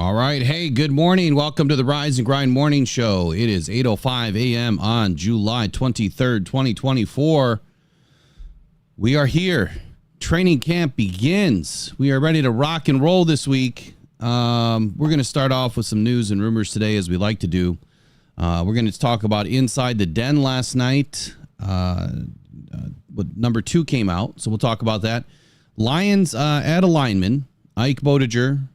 All right. Hey, good morning. Welcome to the Rise and Grind Morning Show. It is 8:05 a.m. on July 23rd, 2024. We are here. Training camp begins. We are ready to rock and roll this week. We're going to start off with some news and rumors today, as we like to do. We're going to talk about Inside the Den last night. Number 2 came out, so we'll talk about that. Lions add a lineman, Ike Bodager.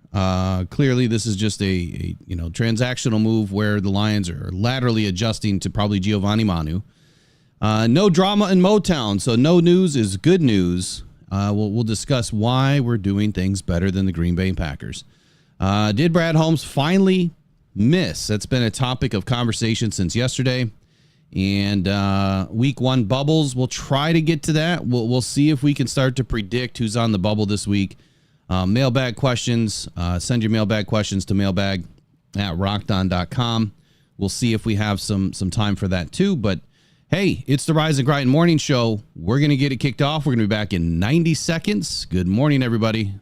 Clearly, this is just a transactional move where the Lions are laterally adjusting to probably Giovanni Manu. No drama in Motown, so no news is good news. We'll discuss why we're doing things better than the Green Bay Packers. Did Brad Holmes finally miss? That's been a topic of conversation since yesterday. And week 1 bubbles, we'll try to get to that. We'll see if we can start to predict who's on the bubble this week. Mailbag questions. Send your mailbag questions to mailbag@rockedon.com. We'll see if we have some time for that too. But hey, it's the Rise and Grind Morning Show. We're going to get it kicked off. We're going to be back in 90 seconds. Good morning, everybody.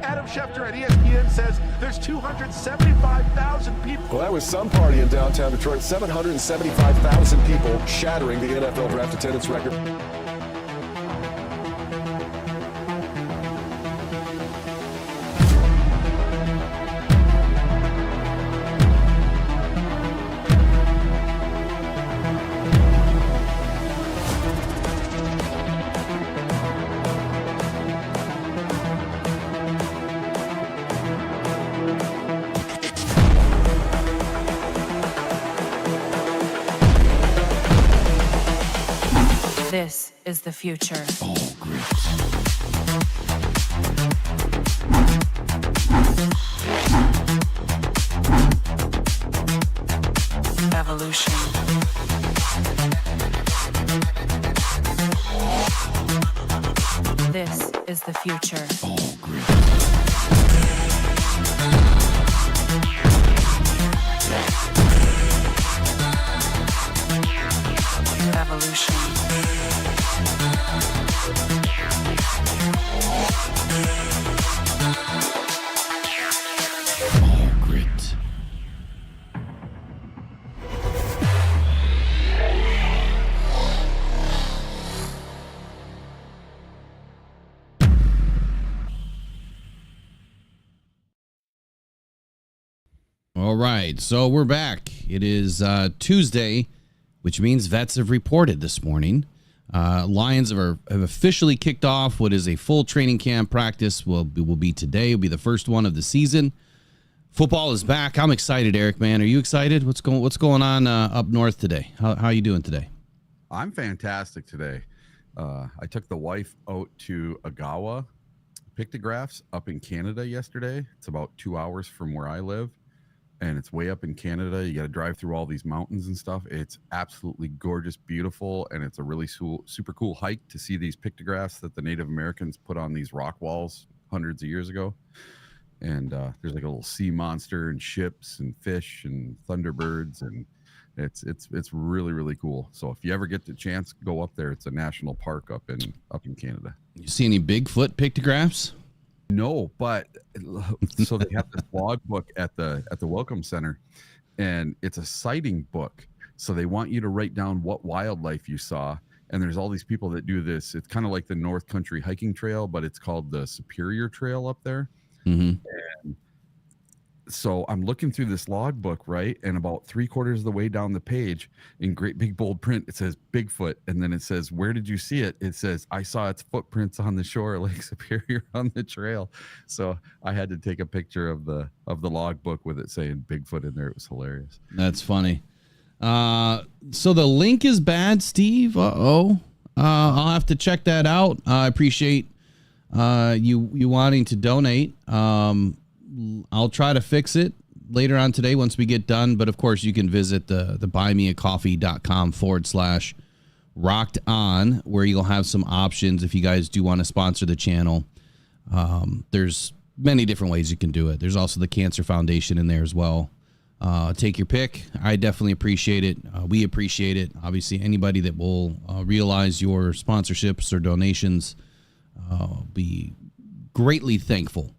Adam Schefter at ESPN says there's 275,000 people. Well, that was some party in downtown Detroit. 775,000 people, shattering the NFL draft attendance record. This is the future. Oh, great. Evolution. This is the future. Oh, great. Evolution. All right, so we're back. It is Tuesday, which means vets have reported this morning. Lions have officially kicked off what is a full training camp practice. Will be today. Will be the first one of the season. Football is back. I'm excited, Eric. Man, are you excited? What's going on up north today? How are you doing today? I'm fantastic today. I took the wife out to Agawa Pictographs up in Canada yesterday. It's about 2 hours from where I live. And it's way up in Canada. You got to drive through all these mountains and stuff. It's absolutely gorgeous, beautiful, and it's a really super cool hike to see these pictographs that the Native Americans put on these rock walls hundreds of years ago. And there's like a little sea monster and ships and fish and thunderbirds, and it's really, really cool. So if you ever get the chance, go up there. It's a national park up in Canada. You see any Bigfoot pictographs? No, but so they have this log book at the Welcome Center, and it's a sighting book. So they want you to write down what wildlife you saw. And there's all these people that do this. It's kind of like the North Country hiking trail, but it's called the Superior Trail up there. Mm-hmm. And so I'm looking through this logbook, right? And about 3/4 of the way down the page, in great big bold print, it says Bigfoot. And then it says, "Where did you see it?" It says, "I saw its footprints on the shore of Lake Superior on the trail." So I had to take a picture of the logbook with it saying Bigfoot in there. It was hilarious. That's funny. So the link is bad, Steve. I'll have to check that out. I appreciate you wanting to donate. I'll try to fix it later on today once we get done. But of course, you can visit the buymeacoffee.com/rocked on, where you'll have some options if you guys do want to sponsor the channel. There's many different ways you can do it. There's also the Cancer Foundation in there as well. Take your pick. I definitely appreciate it. We appreciate it. Obviously, anybody that will realize your sponsorships or donations, be greatly thankful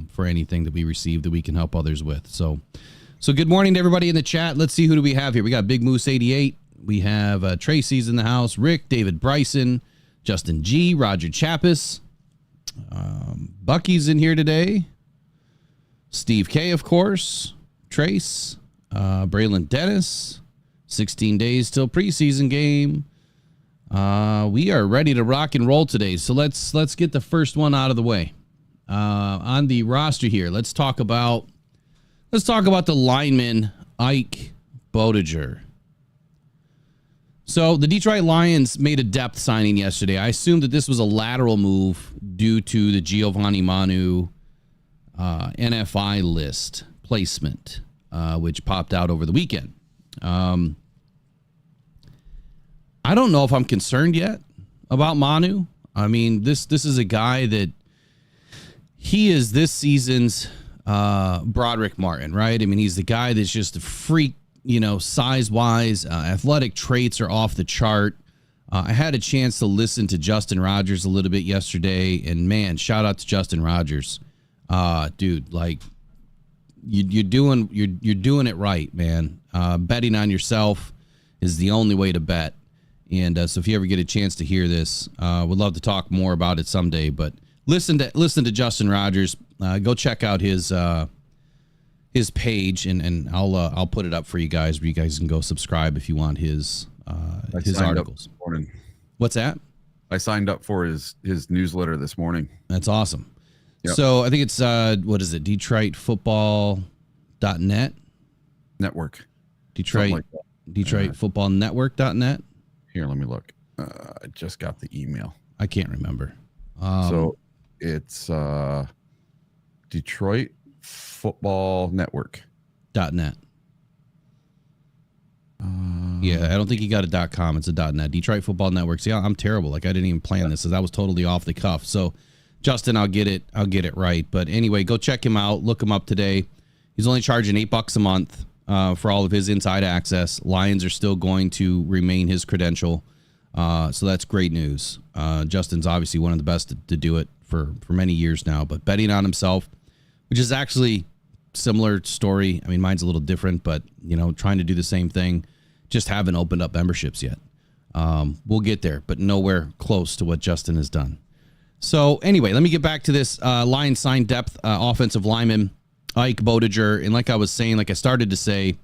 for anything that we receive that we can help others with. So good morning to everybody in the chat. Let's see, who do we have here? We got Big Moose 88. We have Tracy's in the house. Rick, David Bryson, Justin G, Roger Chappis. Bucky's in here today. Steve K, of course. Trace, Braylon Dennis, 16 days till preseason game. We are ready to rock and roll today. So let's get the first one out of the way. On the roster here, let's talk about the lineman Ike Bodager. So the Detroit Lions made a depth signing yesterday. I assumed that this was a lateral move due to the Giovanni Manu NFI list placement, which popped out over the weekend. I don't know if I'm concerned yet about Manu. I mean, this is a guy that he is this season's Broderick Martin, right? I mean, he's the guy that's just a freak, size-wise. Athletic traits are off the chart. I had a chance to listen to Justin Rogers a little bit yesterday, and man, shout out to Justin Rogers. Dude, like, you're doing it right, man. Betting on yourself is the only way to bet. And so if you ever get a chance to hear this, would love to talk more about it someday. But listen to Justin Rogers. Go check out his page, and I'll put it up for you guys, where you guys can go subscribe if you want his articles. What's that? I signed up for his newsletter this morning. That's awesome. Yep. So I think it's what is it? DetroitFootball.net Network. DetroitFootballNetwork.net. Here, let me look. I just got the email. I can't remember. So it's Detroit Football Network.net. Yeah, I don't think you got a .com. It's a .net. Detroit Football Network. See, I'm terrible. Like, I didn't even plan this, so that was totally off the cuff. So, Justin, I'll get it right. But anyway, go check him out. Look him up today. He's only charging $8 a month for all of his inside access. Lions are still going to remain his credential. So that's great news. Justin's obviously one of the best to do it for many years now. But betting on himself, which is actually similar story. I mean, mine's a little different, but, trying to do the same thing. Just haven't opened up memberships yet. We'll get there, but nowhere close to what Justin has done. So anyway, let me get back to this line sign depth offensive lineman, Ike Bodager. And like I was saying, like I started to say,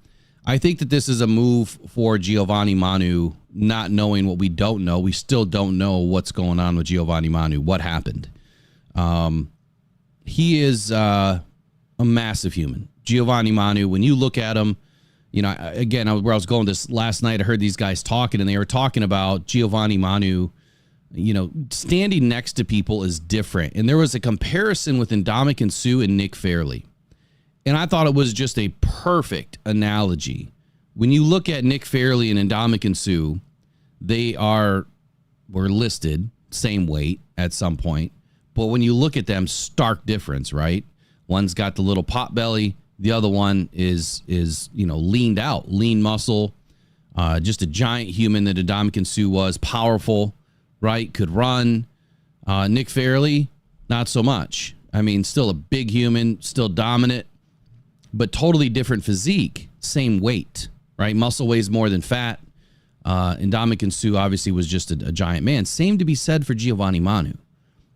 I think that this is a move for Giovanni Manu, not knowing what we don't know. We still don't know what's going on with Giovanni Manu, what happened. He is a massive human. Giovanni Manu, when you look at him, again, where I was going this last night, I heard these guys talking, and they were talking about Giovanni Manu. Standing next to people is different. And there was a comparison with Ndamukong Suh and Nick Fairley. And I thought it was just a perfect analogy. When you look at Nick Fairley and Ndamukong Suh, they were listed same weight at some point. But when you look at them, stark difference, right? One's got the little pot belly. The other one is leaned out, lean muscle, just a giant human that Ndamukong Suh was, powerful. Right, could run. Nick Fairley, not so much. I mean, still a big human, still dominant, but totally different physique. Same weight, right? Muscle weighs more than fat. Ndamukong Suh obviously was just a giant man. Same to be said for Giovanni Manu.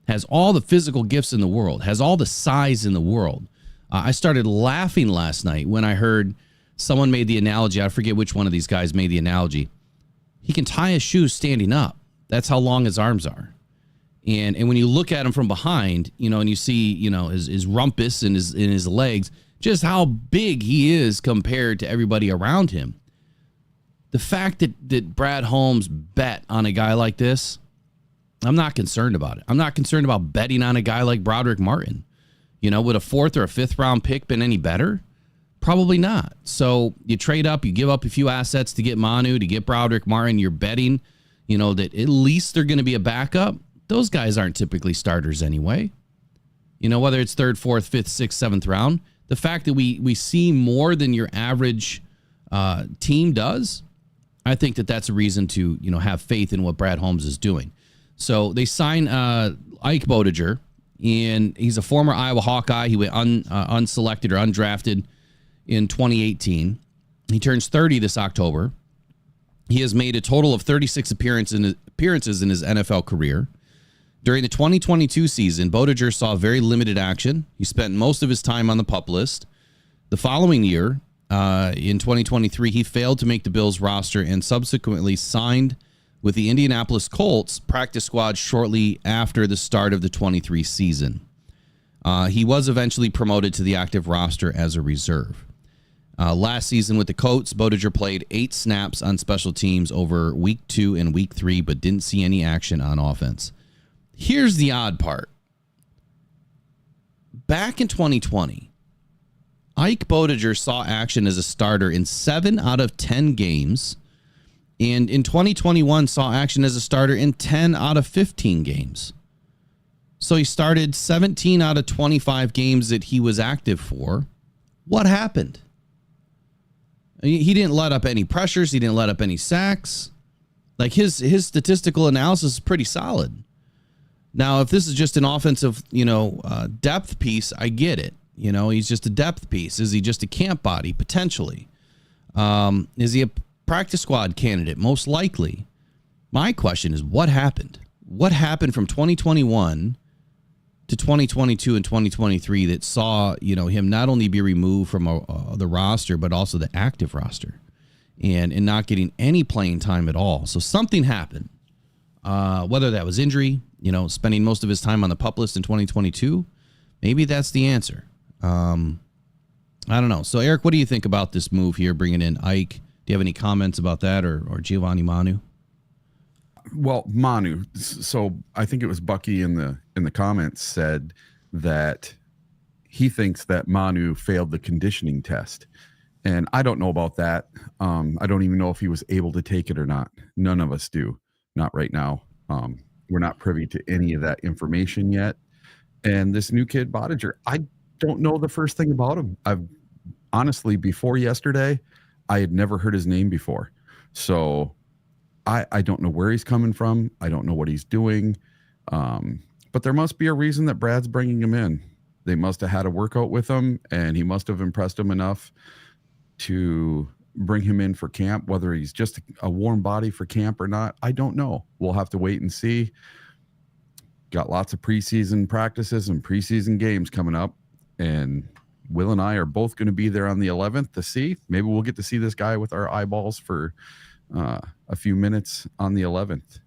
Has all the physical gifts in the world. Has all the size in the world. I started laughing last night when I heard someone made the analogy. I forget which one of these guys made the analogy. He can tie his shoes standing up. That's how long his arms are. And when you look at him from behind, and you see, his rumpus and his legs, just how big he is compared to everybody around him. The fact that Brad Holmes bet on a guy like this, I'm not concerned about it. I'm not concerned about betting on a guy like Broderick Martin. Would a 4th or a 5th round pick been any better? Probably not. So you trade up, you give up a few assets to get Manu, to get Broderick Martin. You're betting, that at least they're going to be a backup. Those guys aren't typically starters anyway. whether it's third, fourth, fifth, sixth, seventh round, the fact that we see more than your average team does, I think that's a reason to, have faith in what Brad Holmes is doing. So they sign Ike Bodager, and he's a former Iowa Hawkeye. He went unselected or undrafted in 2018. He turns 30 this October. He has made a total of 36 appearances in his NFL career. During the 2022 season, Bodager saw very limited action. He spent most of his time on the PUP list. The following year, in 2023, he failed to make the Bills roster and subsequently signed with the Indianapolis Colts practice squad shortly after the start of the 23 season. He was eventually promoted to the active roster as a reserve. Last season with the Colts, Bodager played 8 snaps on special teams over week 2 and week 3, but didn't see any action on offense. Here's the odd part. Back in 2020, Ike Bodager saw action as a starter in 7 out of 10 games, and in 2021 saw action as a starter in 10 out of 15 games. So he started 17 out of 25 games that he was active for. What happened? He didn't let up any pressures. He didn't let up any sacks. Like his statistical analysis is pretty solid. Now, if this is just an offensive, depth piece, I get it. He's just a depth piece. Is he just a camp body? Potentially. Is he a practice squad candidate? Most likely. My question is, what happened? What happened from 2021 to 2022 and 2023 that saw, him not only be removed from the roster, but also the active roster and not getting any playing time at all? So something happened, whether that was injury, spending most of his time on the PUP list in 2022. Maybe that's the answer. I don't know. So, Eric, what do you think about this move here, bringing in Ike? Do you have any comments about that or Giovanni Manu? Well, Manu. So I think it was Bucky in the comments said that he thinks that Manu failed the conditioning test. And I don't know about that. I don't even know if he was able to take it or not. None of us do. Not right now. We're not privy to any of that information yet. And this new kid, Bodager, I don't know the first thing about him. I've honestly, before yesterday, I had never heard his name before. So I don't know where he's coming from. I don't know what he's doing. But there must be a reason that Brad's bringing him in. They must have had a workout with him, and he must have impressed him enough to bring him in for camp. Whether he's just a warm body for camp or not, I don't know. We'll have to wait and see. Got lots of preseason practices and preseason games coming up, and Will and I are both going to be there on the 11th to see. Maybe we'll get to see this guy with our eyeballs for a few minutes on the 11th.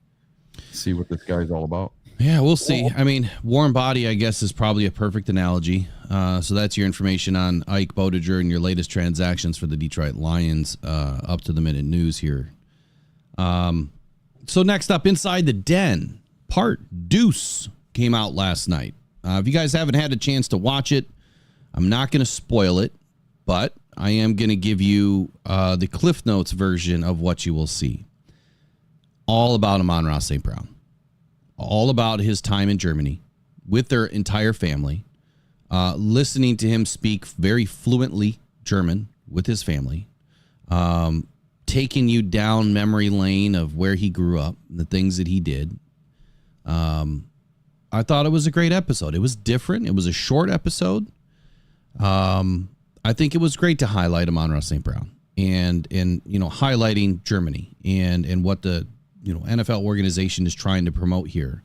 See what this guy's all about. Yeah, we'll see. I mean, warm body, I guess, is probably a perfect analogy. So that's your information on Ike Bodager and your latest transactions for the Detroit Lions, up to the minute news here. So next up, Inside the Den, Part Deuce came out last night. If you guys haven't had a chance to watch it, I'm not going to spoil it, but I am going to give you the Cliff Notes version of what you will see. All about Amon-Ra St. Brown. All about his time in Germany with their entire family. Listening to him speak very fluently German with his family. Taking you down memory lane of where he grew up, the things that he did. I thought it was a great episode. It was different. It was a short episode. I think it was great to highlight Amon-Ra St. Brown and highlighting Germany and what the NFL organization is trying to promote here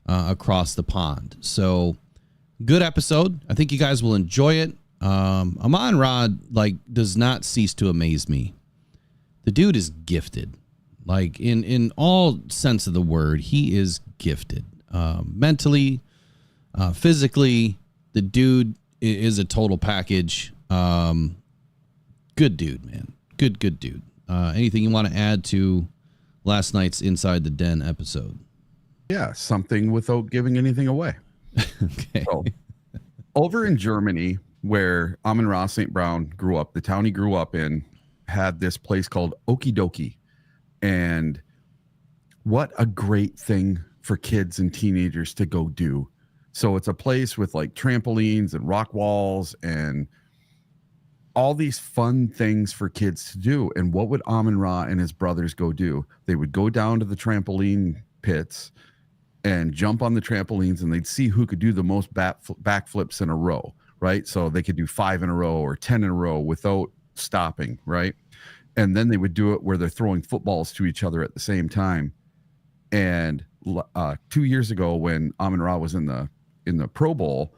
across the pond. So good episode. I think you guys will enjoy it. Amon-Ra does not cease to amaze me. The dude is gifted, in all sense of the word. He is gifted, mentally, physically. The dude is a total package. Good dude, man. Good dude. Anything you want to add to last night's Inside the Den episode? Yeah, something without giving anything away. Okay. So, over in Germany, where Amon-Ra St. Brown grew up, the town he grew up in had this place called Okie Dokie. And what a great thing for kids and teenagers to go do. So it's a place with like trampolines and rock walls and all these fun things for kids to do. And what would Amun-Ra and his brothers go do? They would go down to the trampoline pits and jump on the trampolines, and they'd see who could do the most backflips in a row, right? So they could do 5 in a row or 10 in a row without stopping, right? And then they would do it where they're throwing footballs to each other at the same time. And 2 years ago, when Amun-Ra was in the Pro Bowl,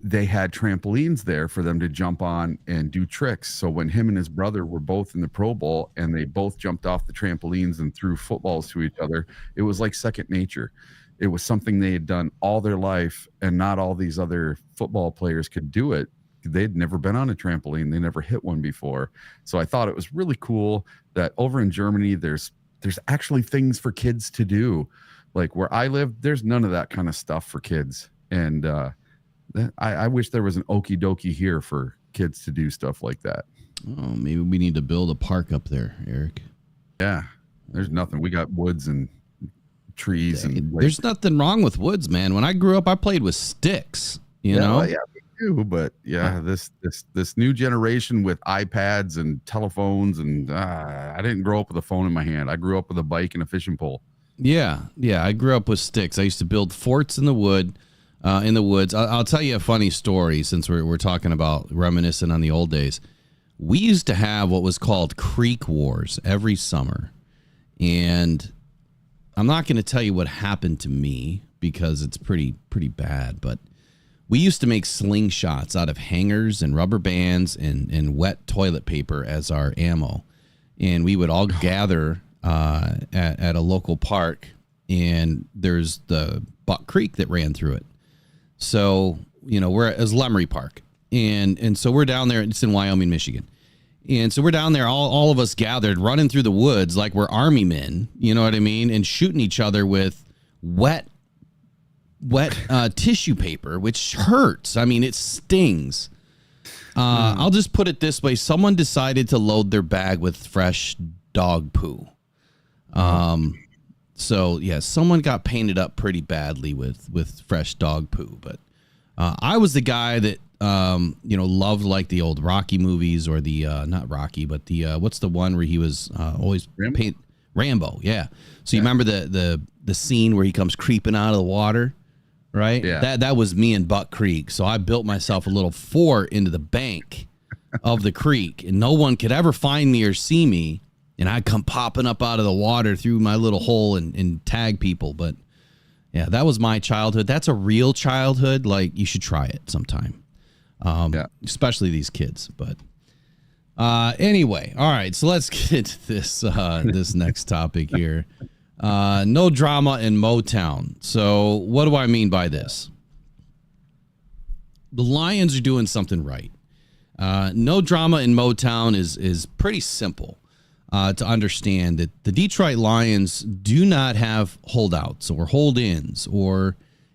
they had trampolines there for them to jump on and do tricks. So when him and his brother were both in the Pro Bowl and they both jumped off the trampolines and threw footballs to each other, it was like second nature. It was something they had done all their life, and not all these other football players could do it. They'd never been on a trampoline. They never hit one before. So I thought it was really cool that over in Germany, there's actually things for kids to do. Like where I live, there's none of that kind of stuff for kids. And I wish there was an okie dokie here for kids to do stuff like that. Oh, maybe we need to build a park up there, Eric. Yeah, there's nothing. We got woods and trees. And there's nothing wrong with woods, man. When I grew up, I played with sticks, you know? Well, yeah, we do. But yeah, this new generation with iPads and telephones, and I didn't grow up with a phone in my hand. I grew up with a bike and a fishing pole. Yeah. I grew up with sticks. I used to build forts in the woods. I'll tell you a funny story since we're talking about reminiscing on the old days. We used to have what was called creek wars every summer. And I'm not going to tell you what happened to me because it's pretty bad. But we used to make slingshots out of hangers and rubber bands and wet toilet paper as our ammo. And we would all gather at a local park. And there's the Buck Creek that ran through it. So, we're at Lemery Park, and so we're down there. It's in Wyoming, Michigan. And so we're down there, all of us gathered, running through the woods like we're army men, you know what I mean? And shooting each other with wet tissue paper, which hurts. I mean, it stings. I'll just put it this way. Someone decided to load their bag with fresh dog poo. So, yeah, someone got painted up pretty badly with fresh dog poo. But I was the guy that, loved like the old Rocky movies or the not Rocky, but the what's the one where he was always Rambo. Yeah. So you remember the scene where he comes creeping out of the water, right? Yeah. That was me in Buck Creek. So I built myself a little fort into the bank of the creek, and no one could ever find me or see me. And I'd come popping up out of the water through my little hole and tag people. But, yeah, that was my childhood. That's a real childhood. Like, you should try it sometime, especially these kids. But anyway, all right, so let's get into this next topic here. No drama in Motown. So what do I mean by this? The Lions are doing something right. No drama in Motown is pretty simple. To understand that the Detroit Lions do not have holdouts or hold-ins or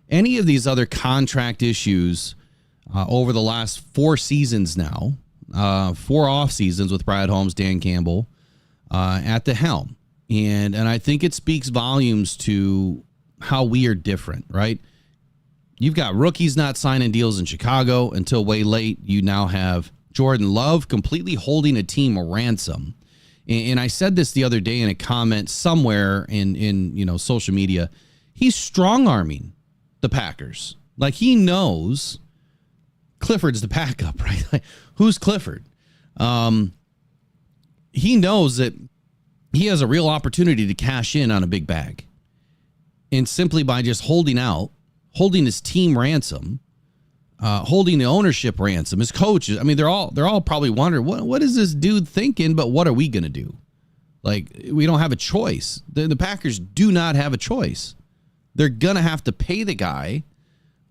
any of these other contract issues over the last 4 seasons now, 4 off seasons with Brad Holmes, Dan Campbell at the helm. And I think it speaks volumes to how we are different, right? You've got rookies not signing deals in Chicago until way late. You now have Jordan Love completely holding a team ransom. And I said this the other day in a comment somewhere in social media. He's strong-arming the Packers. Like, he knows Clifford's the backup, right? Like, who's Clifford? He knows that he has a real opportunity to cash in on a big bag. And simply by just holding his team ransom, holding the ownership ransom, his coaches. I mean, they're all probably wondering, what is this dude thinking? But what are we going to do? Like, we don't have a choice. The Packers do not have a choice. They're going to have to pay the guy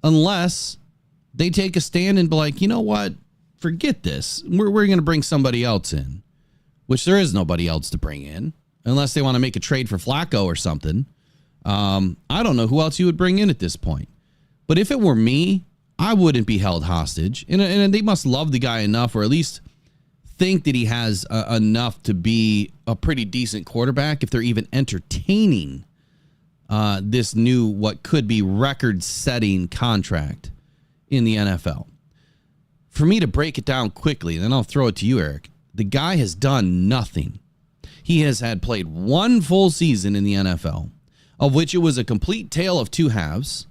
unless they take a stand and be like, you know what? Forget this. We're going to bring somebody else in, which there is nobody else to bring in unless they want to make a trade for Flacco or something. I don't know who else you would bring in at this point. But if it were me, I wouldn't be held hostage. And they must love the guy enough, or at least think that he has enough to be a pretty decent quarterback if they're even entertaining this new, what could be record-setting contract in the NFL. For me to break it down quickly, then I'll throw it to you, Eric. The guy has done nothing. He has played one full season in the NFL, of which it was a complete tale of two halves.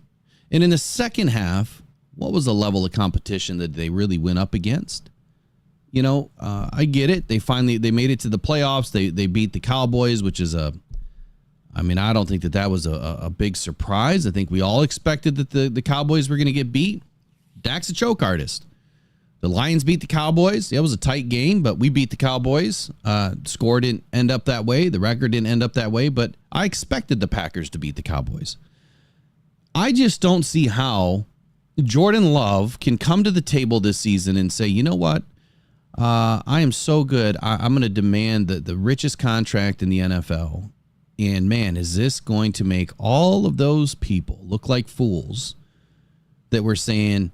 And in the second half, what was the level of competition that they really went up against? I get it. They made it to the playoffs. They beat the Cowboys, which is I don't think that was a big surprise. I think we all expected that the Cowboys were going to get beat. Dak's a choke artist. The Lions beat the Cowboys. It was a tight game, but we beat the Cowboys. Score didn't end up that way. The record didn't end up that way, but I expected the Packers to beat the Cowboys. I just don't see how Jordan Love can come to the table this season and say, you know what? I am so good. I'm going to demand the richest contract in the NFL. And man, is this going to make all of those people look like fools that were saying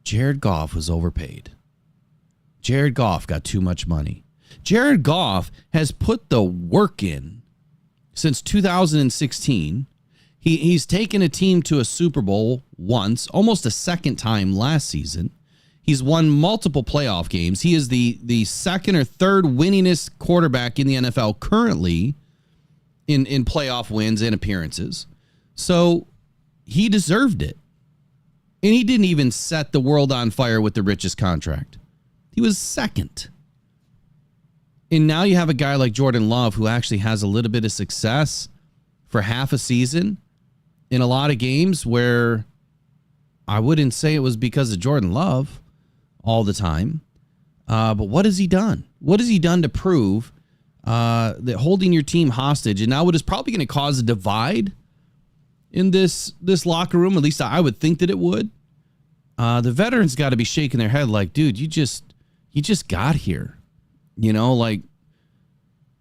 Jared Goff was overpaid. Jared Goff got too much money. Jared Goff has put the work in since 2016. He's taken a team to a Super Bowl once, almost a second time last season. He's won multiple playoff games. He is the second or third winningest quarterback in the NFL currently in playoff wins and appearances. So he deserved it. And he didn't even set the world on fire with the richest contract. He was second. And now you have a guy like Jordan Love who actually has a little bit of success for half a season in a lot of games where I wouldn't say it was because of Jordan Love all the time. But what has he done? What has he done to prove that holding your team hostage, and now what is probably going to cause a divide in this locker room? At least I would think that it would. The veterans got to be shaking their head like, dude, you just got here.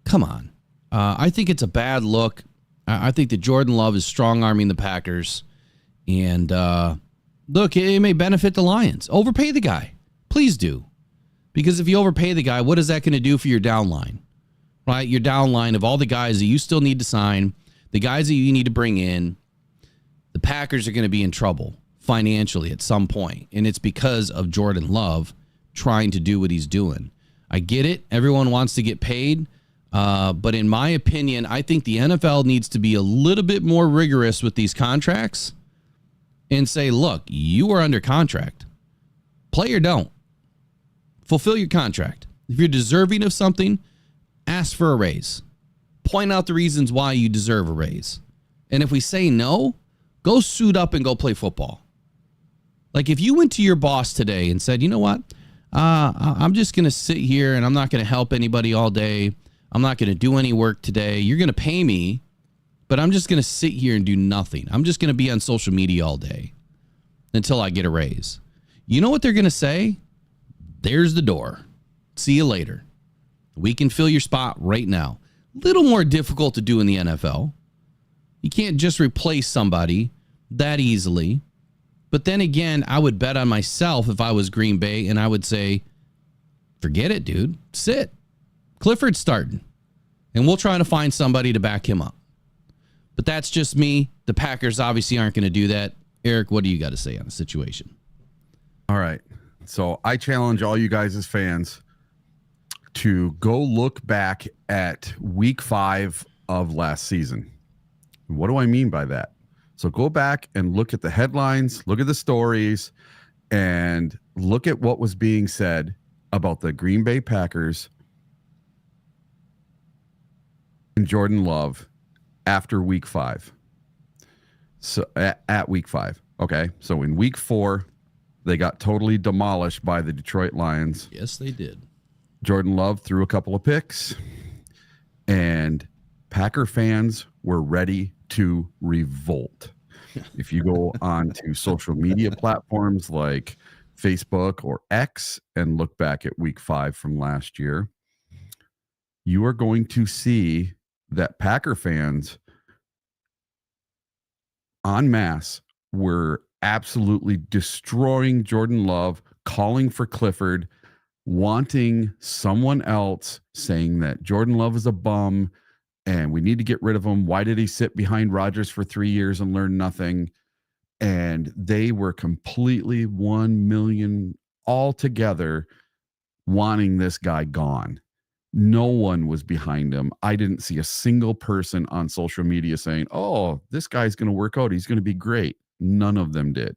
Come on. I think it's a bad look. I think that Jordan Love is strong-arming the Packers. And look, it may benefit the Lions. Overpay the guy. Please do. Because if you overpay the guy, what is that going to do for your downline? Right? Your downline of all the guys that you still need to sign, the guys that you need to bring in, the Packers are going to be in trouble financially at some point. And it's because of Jordan Love trying to do what he's doing. I get it. Everyone wants to get paid. But in my opinion, I think the NFL needs to be a little bit more rigorous with these contracts and say, look, you are under contract. Play or don't. Fulfill your contract. If you're deserving of something, ask for a raise. Point out the reasons why you deserve a raise. And if we say no, go suit up and go play football. Like if you went to your boss today and said, you know what? I'm just going to sit here and I'm not going to help anybody all day. I'm not going to do any work today. You're going to pay me, but I'm just going to sit here and do nothing. I'm just going to be on social media all day until I get a raise. You know what they're going to say? There's the door. See you later. We can fill your spot right now. Little more difficult to do in the NFL. You can't just replace somebody that easily. But then again, I would bet on myself if I was Green Bay, and I would say, forget it, dude. Sit. Clifford's starting, and we'll try to find somebody to back him up. But that's just me. The Packers obviously aren't going to do that. Eric, what do you got to say on the situation? All right. So I challenge all you guys as fans to go look back at week 5 of last season. What do I mean by that? So go back and look at the headlines, look at the stories, and look at what was being said about the Green Bay Packers and Jordan Love after week 5. So at week 5. Okay. So in week 4, they got totally demolished by the Detroit Lions. Yes, they did. Jordan Love threw a couple of picks, and Packer fans were ready to revolt. If you go on to social media platforms like Facebook or X and look back at week 5 from last year, you are going to see that Packer fans en masse were absolutely destroying Jordan Love, calling for Clifford, wanting someone else, saying that Jordan Love is a bum, and we need to get rid of him. Why did he sit behind Rodgers for 3 years and learn nothing? And they were completely 1 million all together wanting this guy gone. No one was behind him. I didn't see a single person on social media saying, oh, this guy's going to work out. He's going to be great. None of them did.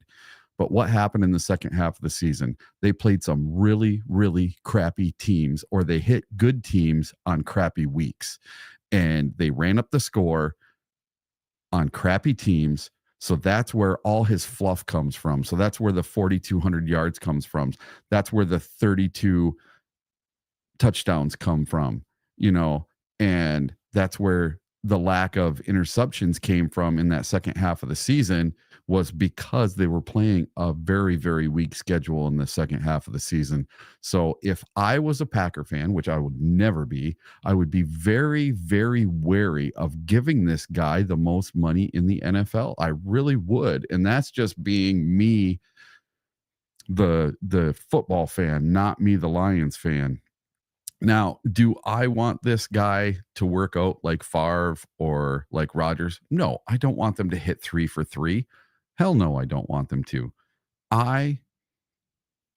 But what happened in the second half of the season? They played some really, really crappy teams, or they hit good teams on crappy weeks. And they ran up the score on crappy teams. So that's where all his fluff comes from. So that's where the 4,200 yards comes from. That's where the 32 touchdowns come from, and that's where the lack of interceptions came from in that second half of the season, was because they were playing a very, very weak schedule in the second half of the season. So if I was a Packer fan, which I would never be, I would be very, very wary of giving this guy the most money in the NFL. I really would. And that's just being me, the football fan, not me, the Lions fan. Now, do I want this guy to work out like Favre or like Rodgers? No, I don't want them to hit 3 for 3. Hell no, I don't want them to. I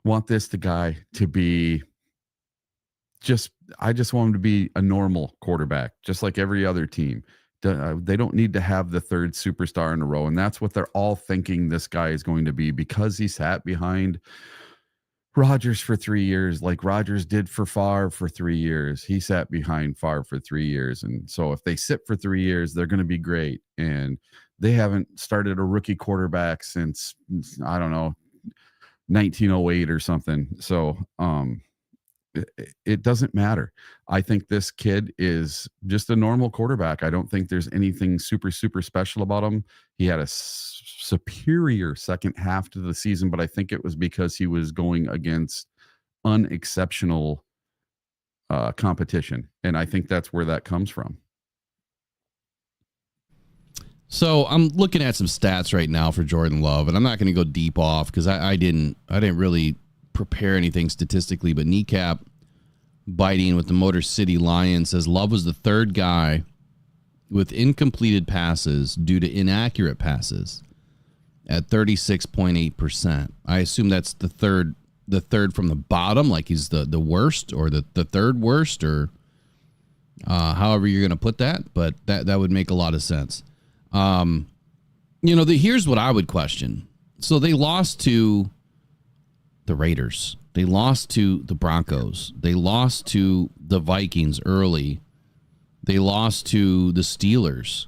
want this guy to be I just want him to be a normal quarterback, just like every other team. They don't need to have the third superstar in a row. And that's what they're all thinking this guy is going to be, because he sat behind Rodgers for 3 years, like Rodgers did for Favre for 3 years. He sat behind Favre for 3 years. And so if they sit for 3 years, they're going to be great. And they haven't started a rookie quarterback since, I don't know, 1908 or something. So it doesn't matter. I think this kid is just a normal quarterback. I don't think there's anything super, super special about him. He had a superior second half to the season, but I think it was because he was going against unexceptional competition. And I think that's where that comes from. So I'm looking at some stats right now for Jordan Love, and I'm not going to go deep off because I didn't really prepare anything statistically, but Kneecap Biting with the Motor City Lions says Love was the third guy with incompleted passes due to inaccurate passes at 36.8%. I assume that's the third from the bottom, like he's the worst, or the third worst, or however you're going to put that, but that would make a lot of sense. Here's what I would question. So they lost to the Raiders. They lost to the Broncos. They lost to the Vikings early. They lost to the Steelers.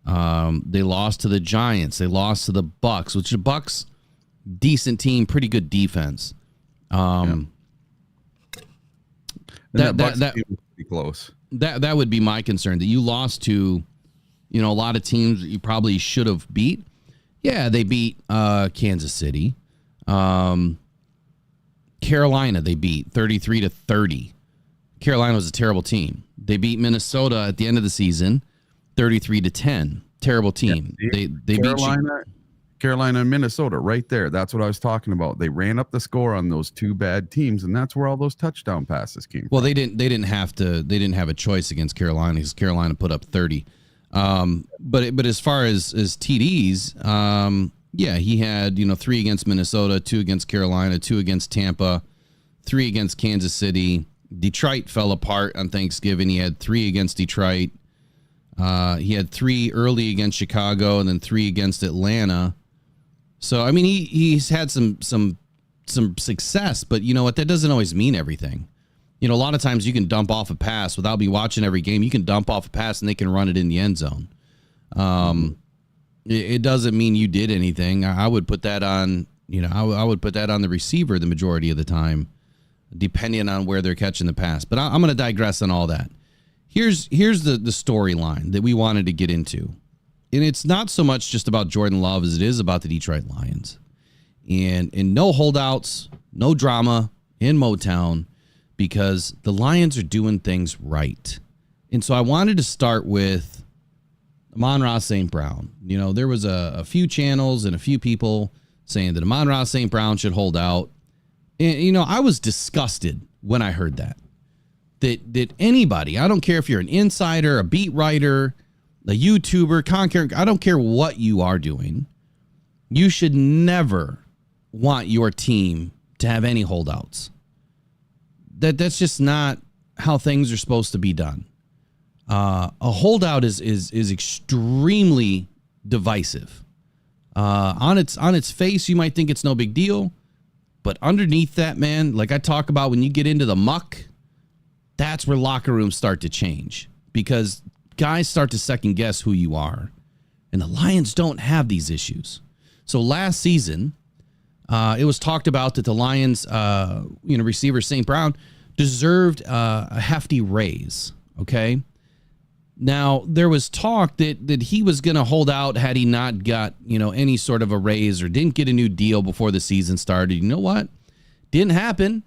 They lost to the Giants. They lost to the Bucks, which the Bucks, decent team, pretty good defense. That was pretty close. That would be my concern, that you lost to, a lot of teams that you probably should have beat. Yeah, they beat Kansas City. Carolina, they beat 33-30. Carolina was a terrible team. They beat Minnesota at the end of the season, 33-10. Terrible team. Yeah, they Carolina and Minnesota right there. That's what I was talking about. They ran up the score on those two bad teams, and that's where all those touchdown passes came from. They didn't have a choice against Carolina because Carolina put up 30. But as far as TDs, he had 3 against Minnesota, 2 against Carolina, 2 against Tampa, 3 against Kansas City. Detroit fell apart on Thanksgiving. He had 3 against Detroit. He had 3 early against Chicago, and then 3 against Atlanta. So I mean, he's had some success, but you know what? That doesn't always mean everything. A lot of times you can dump off a pass without me watching every game. You can dump off a pass and they can run it in the end zone. It doesn't mean you did anything. I would put that on, I would put that on the receiver the majority of the time, depending on where they're catching the pass. But I'm going to digress on all that. Here's the storyline that we wanted to get into. And it's not so much just about Jordan Love as it is about the Detroit Lions. And no holdouts, no drama in Motown, because the Lions are doing things right. And so I wanted to start with Amon-Ra St. Brown. There was a few channels and a few people saying that Amon-Ra St. Brown should hold out. And, I was disgusted when I heard that. that anybody, I don't care if you're an insider, a beat writer, a YouTuber, content, I don't care what you are doing, you should never want your team to have any holdouts. That's just not how things are supposed to be done. A holdout is extremely divisive. On its face, you might think it's no big deal, but underneath that, man, like I talk about, when you get into the muck, that's where locker rooms start to change, because guys start to second guess who you are, and the Lions don't have these issues. So last season, it was talked about that the Lions, receiver St. Brown deserved a hefty raise. Okay. Now, there was talk that he was going to hold out had he not got, any sort of a raise or didn't get a new deal before the season started. You know what? Didn't happen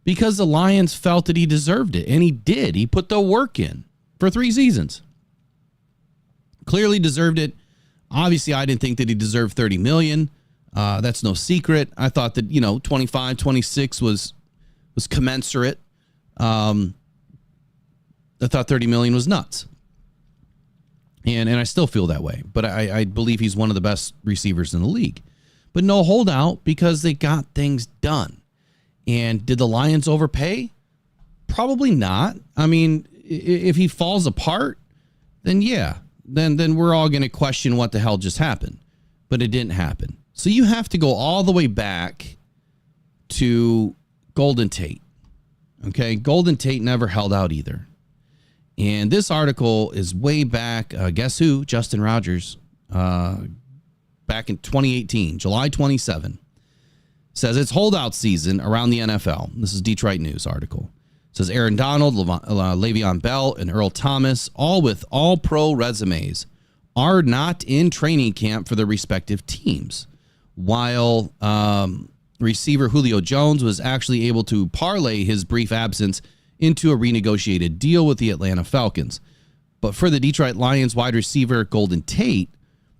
because the Lions felt that he deserved it, and he did. He put the work in for 3 seasons. Clearly deserved it. Obviously, I didn't think that he deserved $30 million. That's no secret. I thought that, 25, 26 was commensurate. I thought $30 million was nuts. And I still feel that way. But I believe he's one of the best receivers in the league. But no holdout because they got things done. And did the Lions overpay? Probably not. I mean, if he falls apart, then yeah. Then we're all going to question what the hell just happened. But it didn't happen. So you have to go all the way back to Golden Tate. Okay? Golden Tate never held out either. And this article is way back, guess who? Justin Rogers, back in 2018, July 27. Says it's holdout season around the NFL. This is Detroit News article. It says Aaron Donald, Le'Veon Bell, and Earl Thomas, all with all-pro resumes, are not in training camp for their respective teams. While receiver Julio Jones was actually able to parlay his brief absence into a renegotiated deal with the Atlanta Falcons. But for the Detroit Lions wide receiver Golden Tate,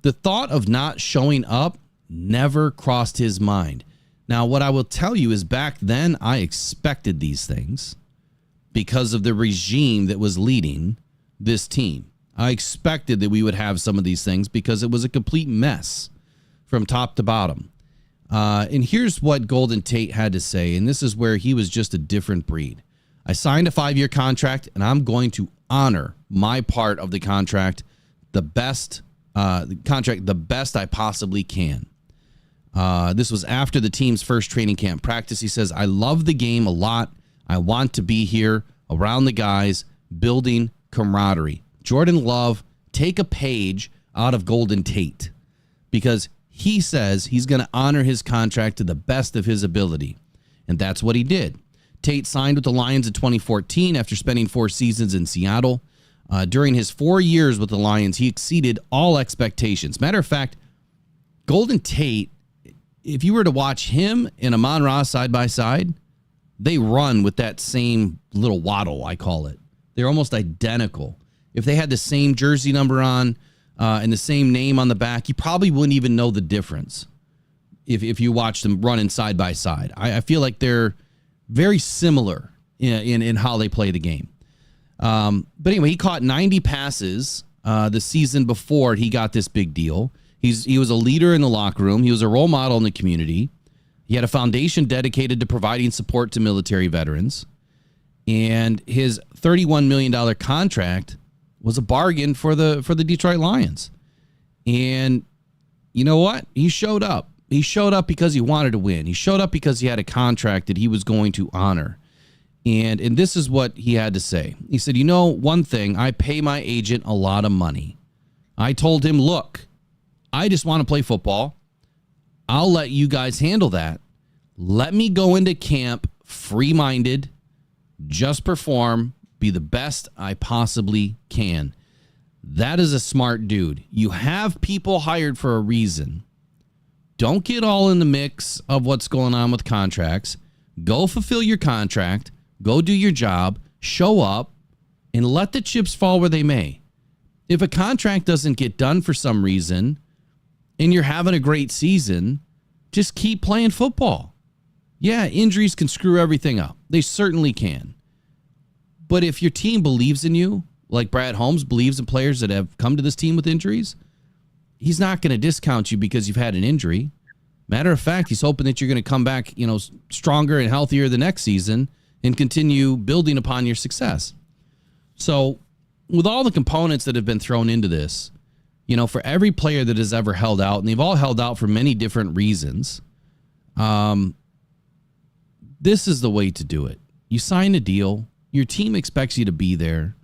the thought of not showing up never crossed his mind. Now, what I will tell you is back then I expected these things because of the regime that was leading this team. I expected that we would have some of these things because it was a complete mess from top to bottom. And here's what Golden Tate had to say, and this is where he was just a different breed. I signed a 5-year contract, and I'm going to honor my part of the contract the best I possibly can. This was after the team's first training camp practice. He says, I love the game a lot. I want to be here around the guys, building camaraderie. Jordan Love, take a page out of Golden Tate, because he says he's going to honor his contract to the best of his ability. And that's what he did. Tate signed with the Lions in 2014 after spending 4 seasons in Seattle. During his 4 years with the Lions, he exceeded all expectations. Matter of fact, Golden Tate, if you were to watch him and Amon-Ra side by side, they run with that same little waddle, I call it. They're almost identical. If they had the same jersey number on and the same name on the back, you probably wouldn't even know the difference if you watched them running side by side. I feel like they're very similar in how they play the game. But anyway, he caught 90 passes the season before he got this big deal. He was a leader in the locker room. He was a role model in the community. He had a foundation dedicated to providing support to military veterans. And his $31 million contract was a bargain for the Detroit Lions. And you know what? He showed up. He showed up because he wanted to win. He showed up because he had a contract that he was going to honor. And this is what he had to say. He said, one thing, I pay my agent a lot of money. I told him, look, I just want to play football. I'll let you guys handle that. Let me go into camp free-minded, just perform, be the best I possibly can. That is a smart dude. You have people hired for a reason. Don't get all in the mix of what's going on with contracts. Go fulfill your contract. Go do your job. Show up and let the chips fall where they may. If a contract doesn't get done for some reason and you're having a great season, just keep playing football. Yeah, injuries can screw everything up. They certainly can. But if your team believes in you, like Brad Holmes believes in players that have come to this team with injuries, he's not going to discount you because you've had an injury. Matter of fact, he's hoping that you're going to come back, stronger and healthier the next season and continue building upon your success. So with all the components that have been thrown into this, for every player that has ever held out, and they've all held out for many different reasons, this is the way to do it. You sign a deal. Your team expects you to be there.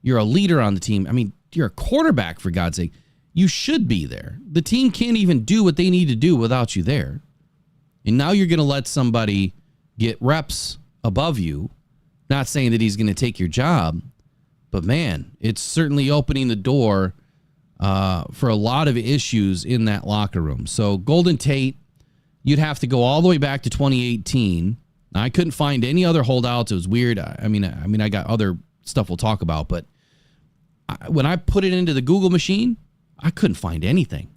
You're a leader on the team. I mean, you're a quarterback, for God's sake. You should be there. The team can't even do what they need to do without you there. And now you're going to let somebody get reps above you. Not saying that he's going to take your job, but man, it's certainly opening the door for a lot of issues in that locker room. So Golden Tate, you'd have to go all the way back to 2018. I couldn't find any other holdouts. It was weird. I mean, I got other stuff we'll talk about, but when I put it into the Google machine, I couldn't find anything.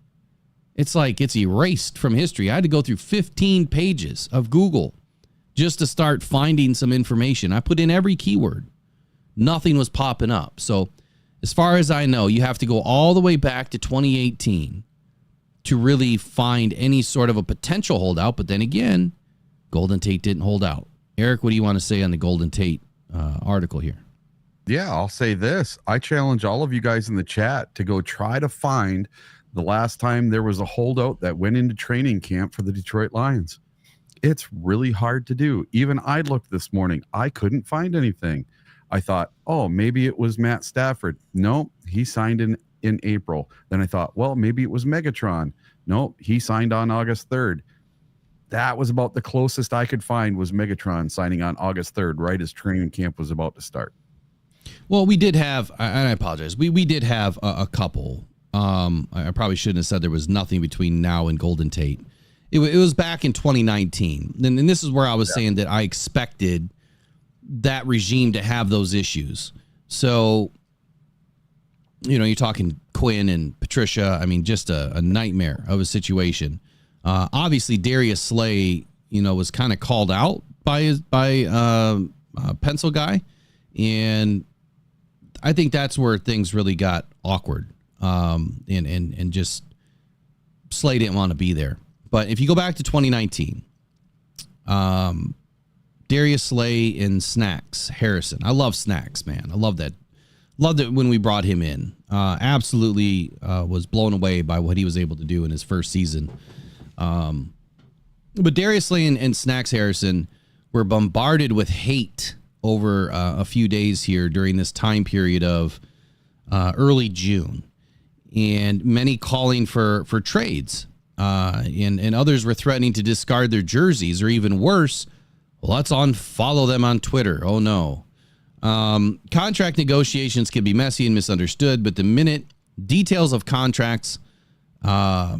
It's like it's erased from history. I had to go through 15 pages of Google just to start finding some information. I put in every keyword. Nothing was popping up. So as far as I know, you have to go all the way back to 2018 to really find any sort of a potential holdout. But then again, Golden Tate didn't hold out. Eric, what do you want to say on the Golden Tate article here? Yeah, I'll say this. I challenge all of you guys in the chat to go try to find the last time there was a holdout that went into training camp for the Detroit Lions. It's really hard to do. Even I looked this morning. I couldn't find anything. I thought, oh, maybe it was Matt Stafford. No, he signed in April. Then I thought, well, maybe it was Megatron. No, he signed on August 3rd. That was about the closest I could find was Megatron signing on August 3rd, right as training camp was about to start. Well, we did have, and I apologize, we did have a couple. I probably shouldn't have said there was nothing between now and Golden Tate. It was back in 2019. And this is where I was saying that I expected that regime to have those issues. So, you're talking Quinn and Patricia. I mean, just a nightmare of a situation. Obviously, Darius Slay, was kind of called out by Pencil Guy. And I think that's where things really got awkward. And just Slay didn't want to be there. But if you go back to 2019, Darius Slay and Snacks Harrison. I love Snacks, man. I love that. Loved it when we brought him in. Absolutely was blown away by what he was able to do in his first season. But Darius Slay and Snacks Harrison were bombarded with hate over a few days here during this time period of early June, and many calling for trades, and others were threatening to discard their jerseys, or even worse, let's unfollow them on Twitter. Oh no. Contract negotiations can be messy and misunderstood, but the minute details of contracts are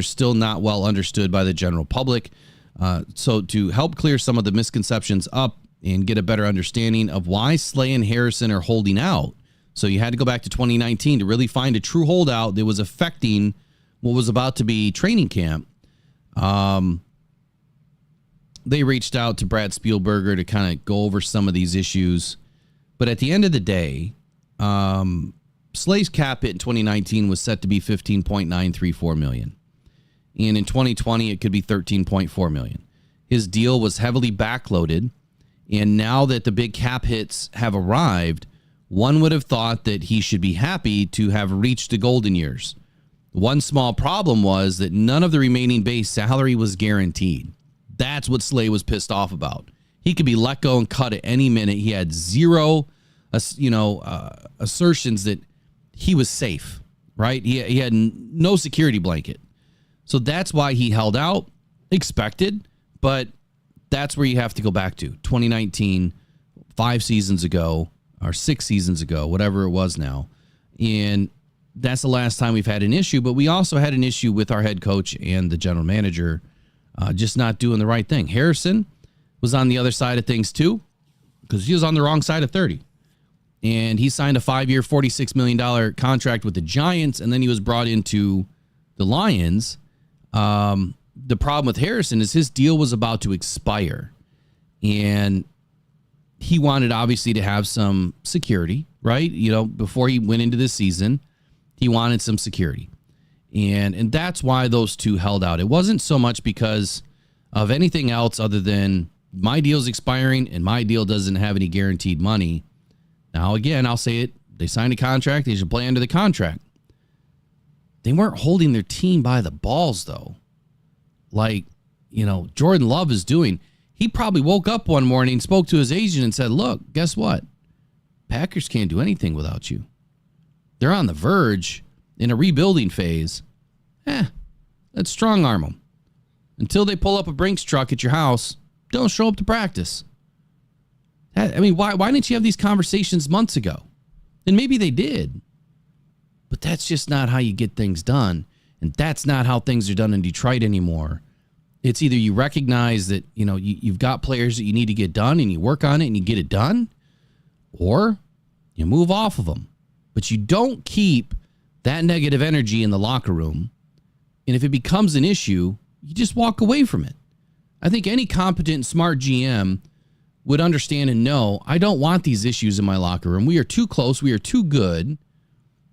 still not well understood by the general public. So to help clear some of the misconceptions up and get a better understanding of why Slay and Harrison are holding out. So you had to go back to 2019 to really find a true holdout that was affecting what was about to be training camp. They reached out to Brad Spielberger to kind of go over some of these issues. But at the end of the day, Slay's cap hit in 2019 was set to be $15.934 million. And in 2020, it could be $13.4 million. His deal was heavily backloaded. And now that the big cap hits have arrived, one would have thought that he should be happy to have reached the golden years. One small problem was that none of the remaining base salary was guaranteed. That's what Slay was pissed off about. He could be let go and cut at any minute. He had zero, assertions that he was safe, right? He had no security blanket. So that's why he held out, expected, but that's where you have to go back to. 2019, 5 seasons ago, or 6 seasons ago, whatever it was now. And that's the last time we've had an issue, but we also had an issue with our head coach and the general manager just not doing the right thing. Harrison was on the other side of things too, because he was on the wrong side of 30. And he signed a 5-year, $46 million contract with the Giants, and then he was brought into the Lions. The problem with Harrison is his deal was about to expire, and he wanted obviously to have some security, right? You know, before he went into this season, he wanted some security. And that's why those two held out. It wasn't so much because of anything else other than my deal's expiring and my deal doesn't have any guaranteed money. Now, again, I'll say it. They signed a contract. They should play under the contract. They weren't holding their team by the balls, though. Like, you know, Jordan Love is doing. He probably woke up one morning, spoke to his agent and said, look, guess what? Packers can't do anything without you. They're on the verge in a rebuilding phase. Let's strong arm them. Until they pull up a Brinks truck at your house, don't show up to practice. I mean, why didn't you have these conversations months ago? And maybe they did. But that's just not how you get things done. And that's not how things are done in Detroit anymore. It's either you recognize that, you know, you've got players that you need to get done and you work on it and you get it done, or you move off of them. But you don't keep that negative energy in the locker room. And if it becomes an issue, you just walk away from it. I think any competent, smart GM would understand and know, I don't want these issues in my locker room. We are too close. We are too good.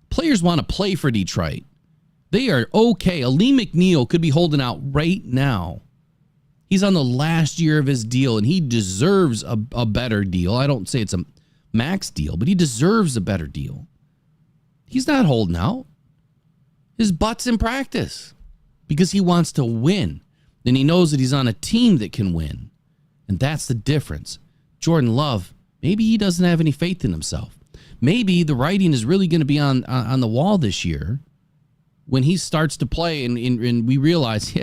Players want to play for Detroit. They are okay. Lee McNeil could be holding out right now. He's on the last year of his deal, and he deserves a better deal. I don't say it's a max deal, but he deserves a better deal. He's not holding out. His butt's in practice because he wants to win. And he knows that he's on a team that can win. And that's the difference. Jordan Love, maybe he doesn't have any faith in himself. Maybe the writing is really going to be on the wall this year when he starts to play and we realize,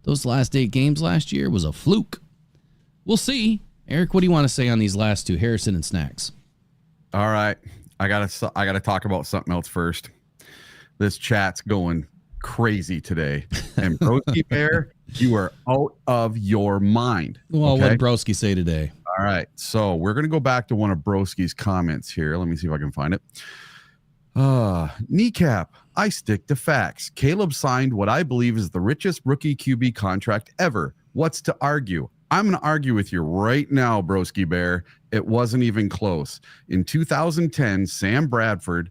those last 8 games last year was a fluke. We'll see. Eric, what do you want to say on these last two, Harrison and Snacks? All right. I gotta talk about something else first. This chat's going crazy today. And Broski Bear, you are out of your mind. Well, okay? What did Broski say today? All right. So we're going to go back to one of Broski's comments here. Let me see if I can find it. Kneecap, I stick to facts. Caleb signed what I believe is the richest rookie QB contract ever. What's to argue? I'm going to argue with you right now, Broski Bear. It wasn't even close. In 2010, Sam Bradford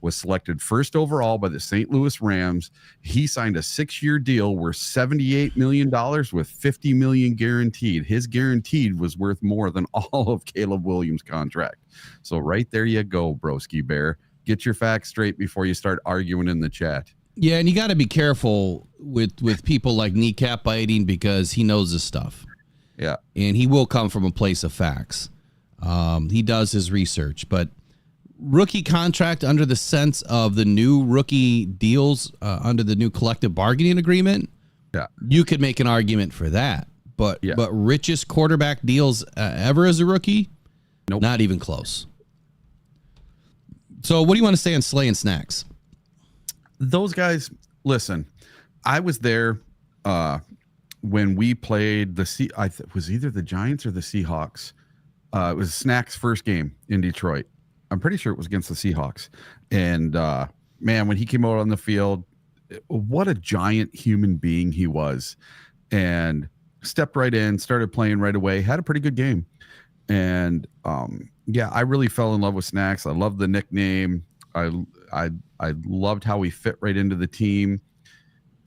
was selected first overall by the St. Louis Rams. He signed a 6-year deal worth $78 million with $50 million guaranteed. His guaranteed was worth more than all of Caleb Williams' contract. So right there you go, Broski Bear. Get your facts straight before you start arguing in the chat. Yeah, and you got to be careful with people like Kneecap Biting because he knows his stuff. Yeah. And he will come from a place of facts. He does his research, but rookie contract under the sense of the new rookie deals under the new collective bargaining agreement. Yeah. You could make an argument for that, but richest quarterback deals ever as a rookie? Nope. Not even close. So what do you want to say on Slay and Snacks? Those guys, listen, I was there when we played was either the Giants or the Seahawks. It was Snacks' first game in Detroit. I'm pretty sure it was against the Seahawks. And man, when he came out on the field, what a giant human being he was. And stepped right in, started playing right away, had a pretty good game. And I really fell in love with Snacks. I loved the nickname. I loved how he fit right into the team,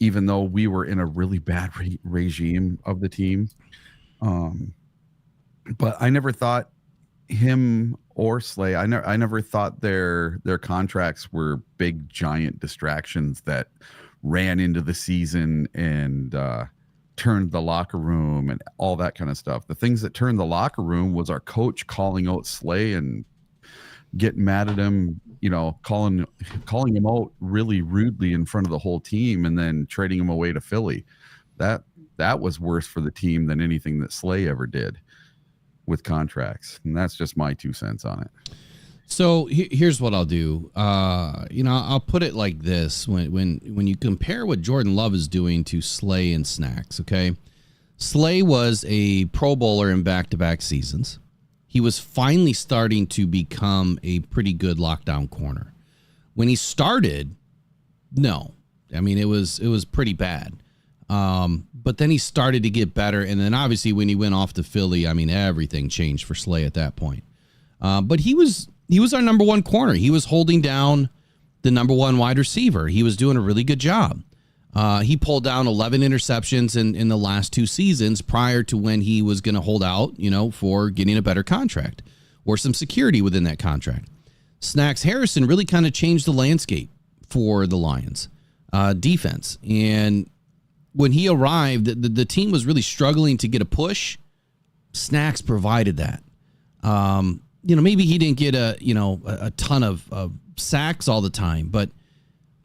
even though we were in a really bad regime of the team. But I never thought him or Slay, I never thought their contracts were big giant distractions that ran into the season and turned the locker room and all that kind of stuff. The things that turned the locker room was our coach calling out Slay and getting mad at him, calling him out really rudely in front of the whole team and then trading him away to Philly. That was worse for the team than anything that Slay ever did with contracts. And that's just my 2 cents on it. So here's what I'll do. I'll put it like this. When you compare what Jordan Love is doing to Slay and Snacks, okay? Slay was a Pro Bowler in back-to-back seasons. He was finally starting to become a pretty good lockdown corner. When he started, no. I mean, it was pretty bad. But then he started to get better. And then obviously when he went off to Philly, I mean, everything changed for Slay at that point. But he was our number one corner. He was holding down the number one wide receiver. He was doing a really good job. He pulled down 11 interceptions in the last 2 seasons prior to when he was going to hold out, for getting a better contract or some security within that contract. Snacks Harrison really kind of changed the landscape for the Lions defense. And when he arrived, the team was really struggling to get a push. Snacks provided that. Maybe he didn't get a ton of sacks all the time, but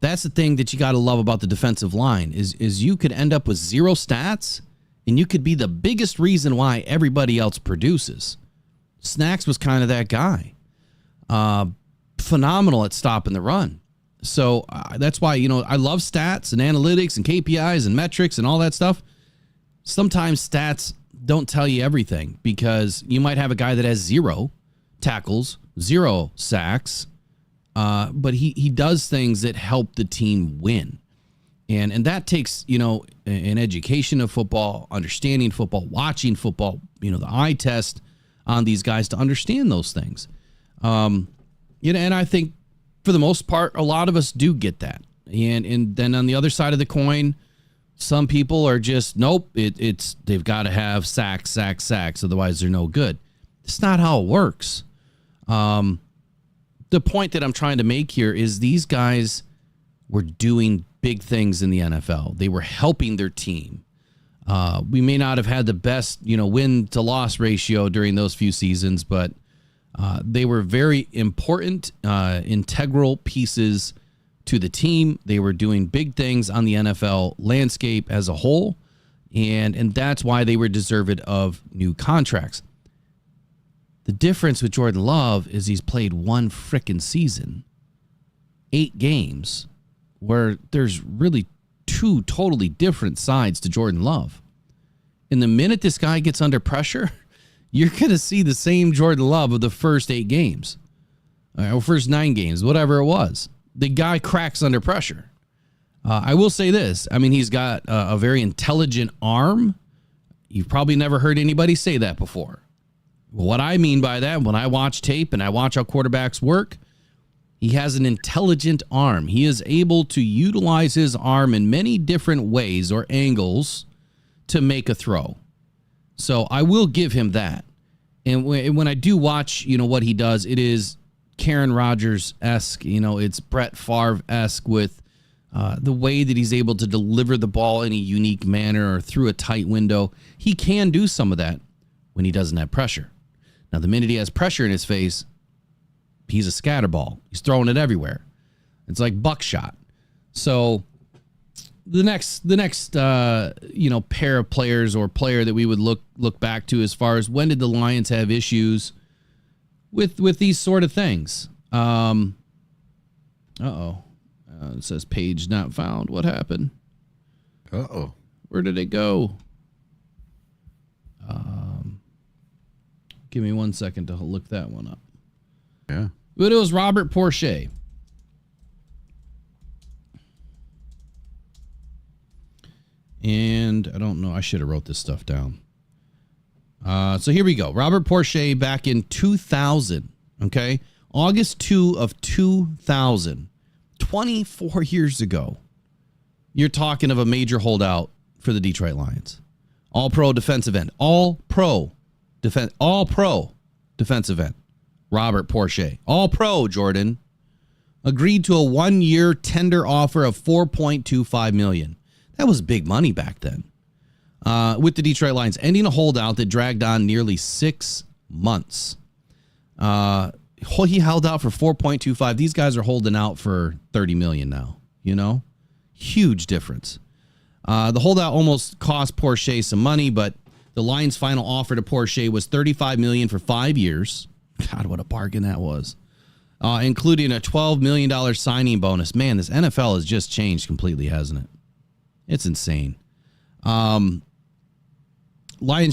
that's the thing that you got to love about the defensive line is you could end up with 0 stats and you could be the biggest reason why everybody else produces. Snacks was kind of that guy. Phenomenal at stopping the run. So that's why, I love stats and analytics and KPIs and metrics and all that stuff. Sometimes stats don't tell you everything because you might have a guy that has 0 tackles, 0 sacks, but he does things that help the team win. And that takes, an education of football, understanding football, watching football, the eye test on these guys to understand those things. And I think for the most part, a lot of us do get that. And then on the other side of the coin, some people are just, nope, they've got to have sacks, otherwise they're no good. It's not how it works. The point that I'm trying to make here is these guys were doing big things in the NFL. They were helping their team. We may not have had the best, win to loss ratio during those few seasons, but they were very important, integral pieces to the team. They were doing big things on the NFL landscape as a whole, and that's why they were deserved of new contracts. The difference with Jordan Love is he's played 1 frickin' season, 8 games, where there's really 2 totally different sides to Jordan Love. And the minute this guy gets under pressure, you're going to see the same Jordan Love of the first 8 games, or first 9 games, whatever it was. The guy cracks under pressure. I will say this. I mean, he's got a very intelligent arm. You've probably never heard anybody say that before. What I mean by that, when I watch tape and I watch how quarterbacks work, he has an intelligent arm. He is able to utilize his arm in many different ways or angles to make a throw. So I will give him that. And when I do watch, what he does, it is Karen Rodgers-esque. It's Brett Favre-esque with the way that he's able to deliver the ball in a unique manner or through a tight window. He can do some of that when he doesn't have pressure. Now, the minute he has pressure in his face, he's a scatterball. He's throwing it everywhere. It's like buckshot. So the next pair of players or player that we would look back to as far as when did the Lions have issues with these sort of things. It says page not found. What happened? Where did it go? Give me 1 second to look that one up. Yeah. But it was Robert Porsche. And I don't know. I should have wrote this stuff down. So here we go. Robert Porsche back in 2000. Okay. August 2 of 2000. 24 years ago. You're talking of a major holdout for the Detroit Lions. All-pro defensive end. All-pro defensive end. Robert Porsche. All-pro, Jordan. Agreed to a 1-year tender offer of $4.25 million. That was big money back then. With the Detroit Lions ending a holdout that dragged on nearly 6 months. He held out for 4.25. These guys are holding out for 30 million now. Huge difference. The holdout almost cost Porsche some money, but the Lions' final offer to Porsche was $35 million for 5 years. God, what a bargain that was. Including a $12 million signing bonus. Man, this NFL has just changed completely, hasn't it? It's insane. Lions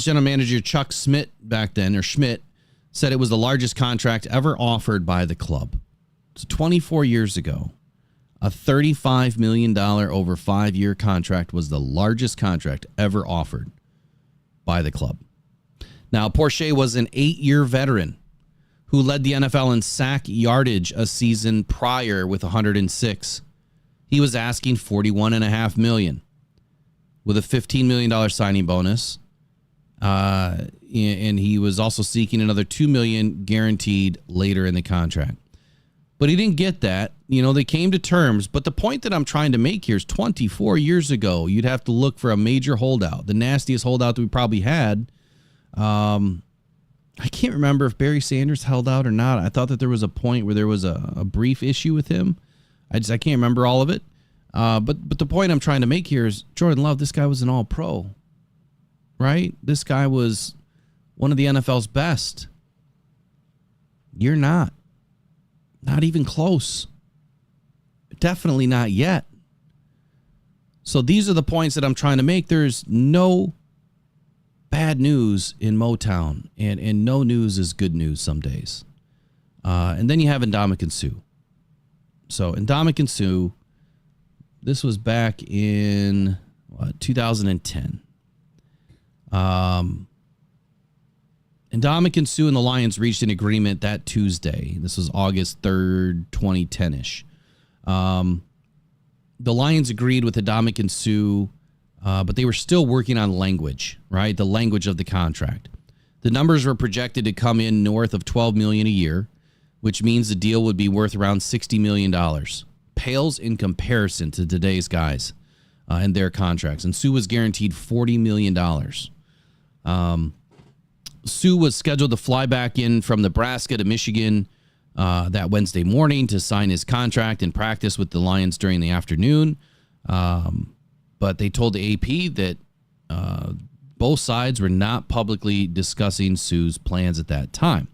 general manager Chuck Schmidt said it was the largest contract ever offered by the club. It's 24 years ago. A $35 million over 5-year contract was the largest contract ever offered by the club. Now, Porsche was an 8-year veteran who led the NFL in sack yardage a season prior with 106. He was asking $41.5 million with a $15 million signing bonus. And he was also seeking another $2 million guaranteed later in the contract. But he didn't get that. You know, they came to terms. But the point that I'm trying to make here is 24 years ago, you'd have to look for a major holdout, the nastiest holdout that we probably had. I can't remember if Barry Sanders held out or not. I thought that there was a point where there was a brief issue with him. I can't remember all of it. But the point I'm trying to make here is Jordan Love, this guy was an all-pro, right? This guy was one of the NFL's best. You're not. Not even close. Definitely not yet. So these are the points that I'm trying to make. There's no bad news in Motown, and no news is good news some days. And then you have Ndamukong Suh. So Ndamukong Suh, this was back in 2010. Ndamukong Suh and the Lions reached an agreement that Tuesday. This was August 3rd, 2010-ish. The Lions agreed with Ndamukong Suh, but they were still working on language, right? The language of the contract. The numbers were projected to come in north of $12 million a year, which means the deal would be worth around $60 million. Pales in comparison to today's guys and their contracts. And Suh was guaranteed $40 million. Suh was scheduled to fly back in from Nebraska to Michigan that Wednesday morning to sign his contract and practice with the Lions during the afternoon. But they told the AP that both sides were not publicly discussing Suh's plans at that time.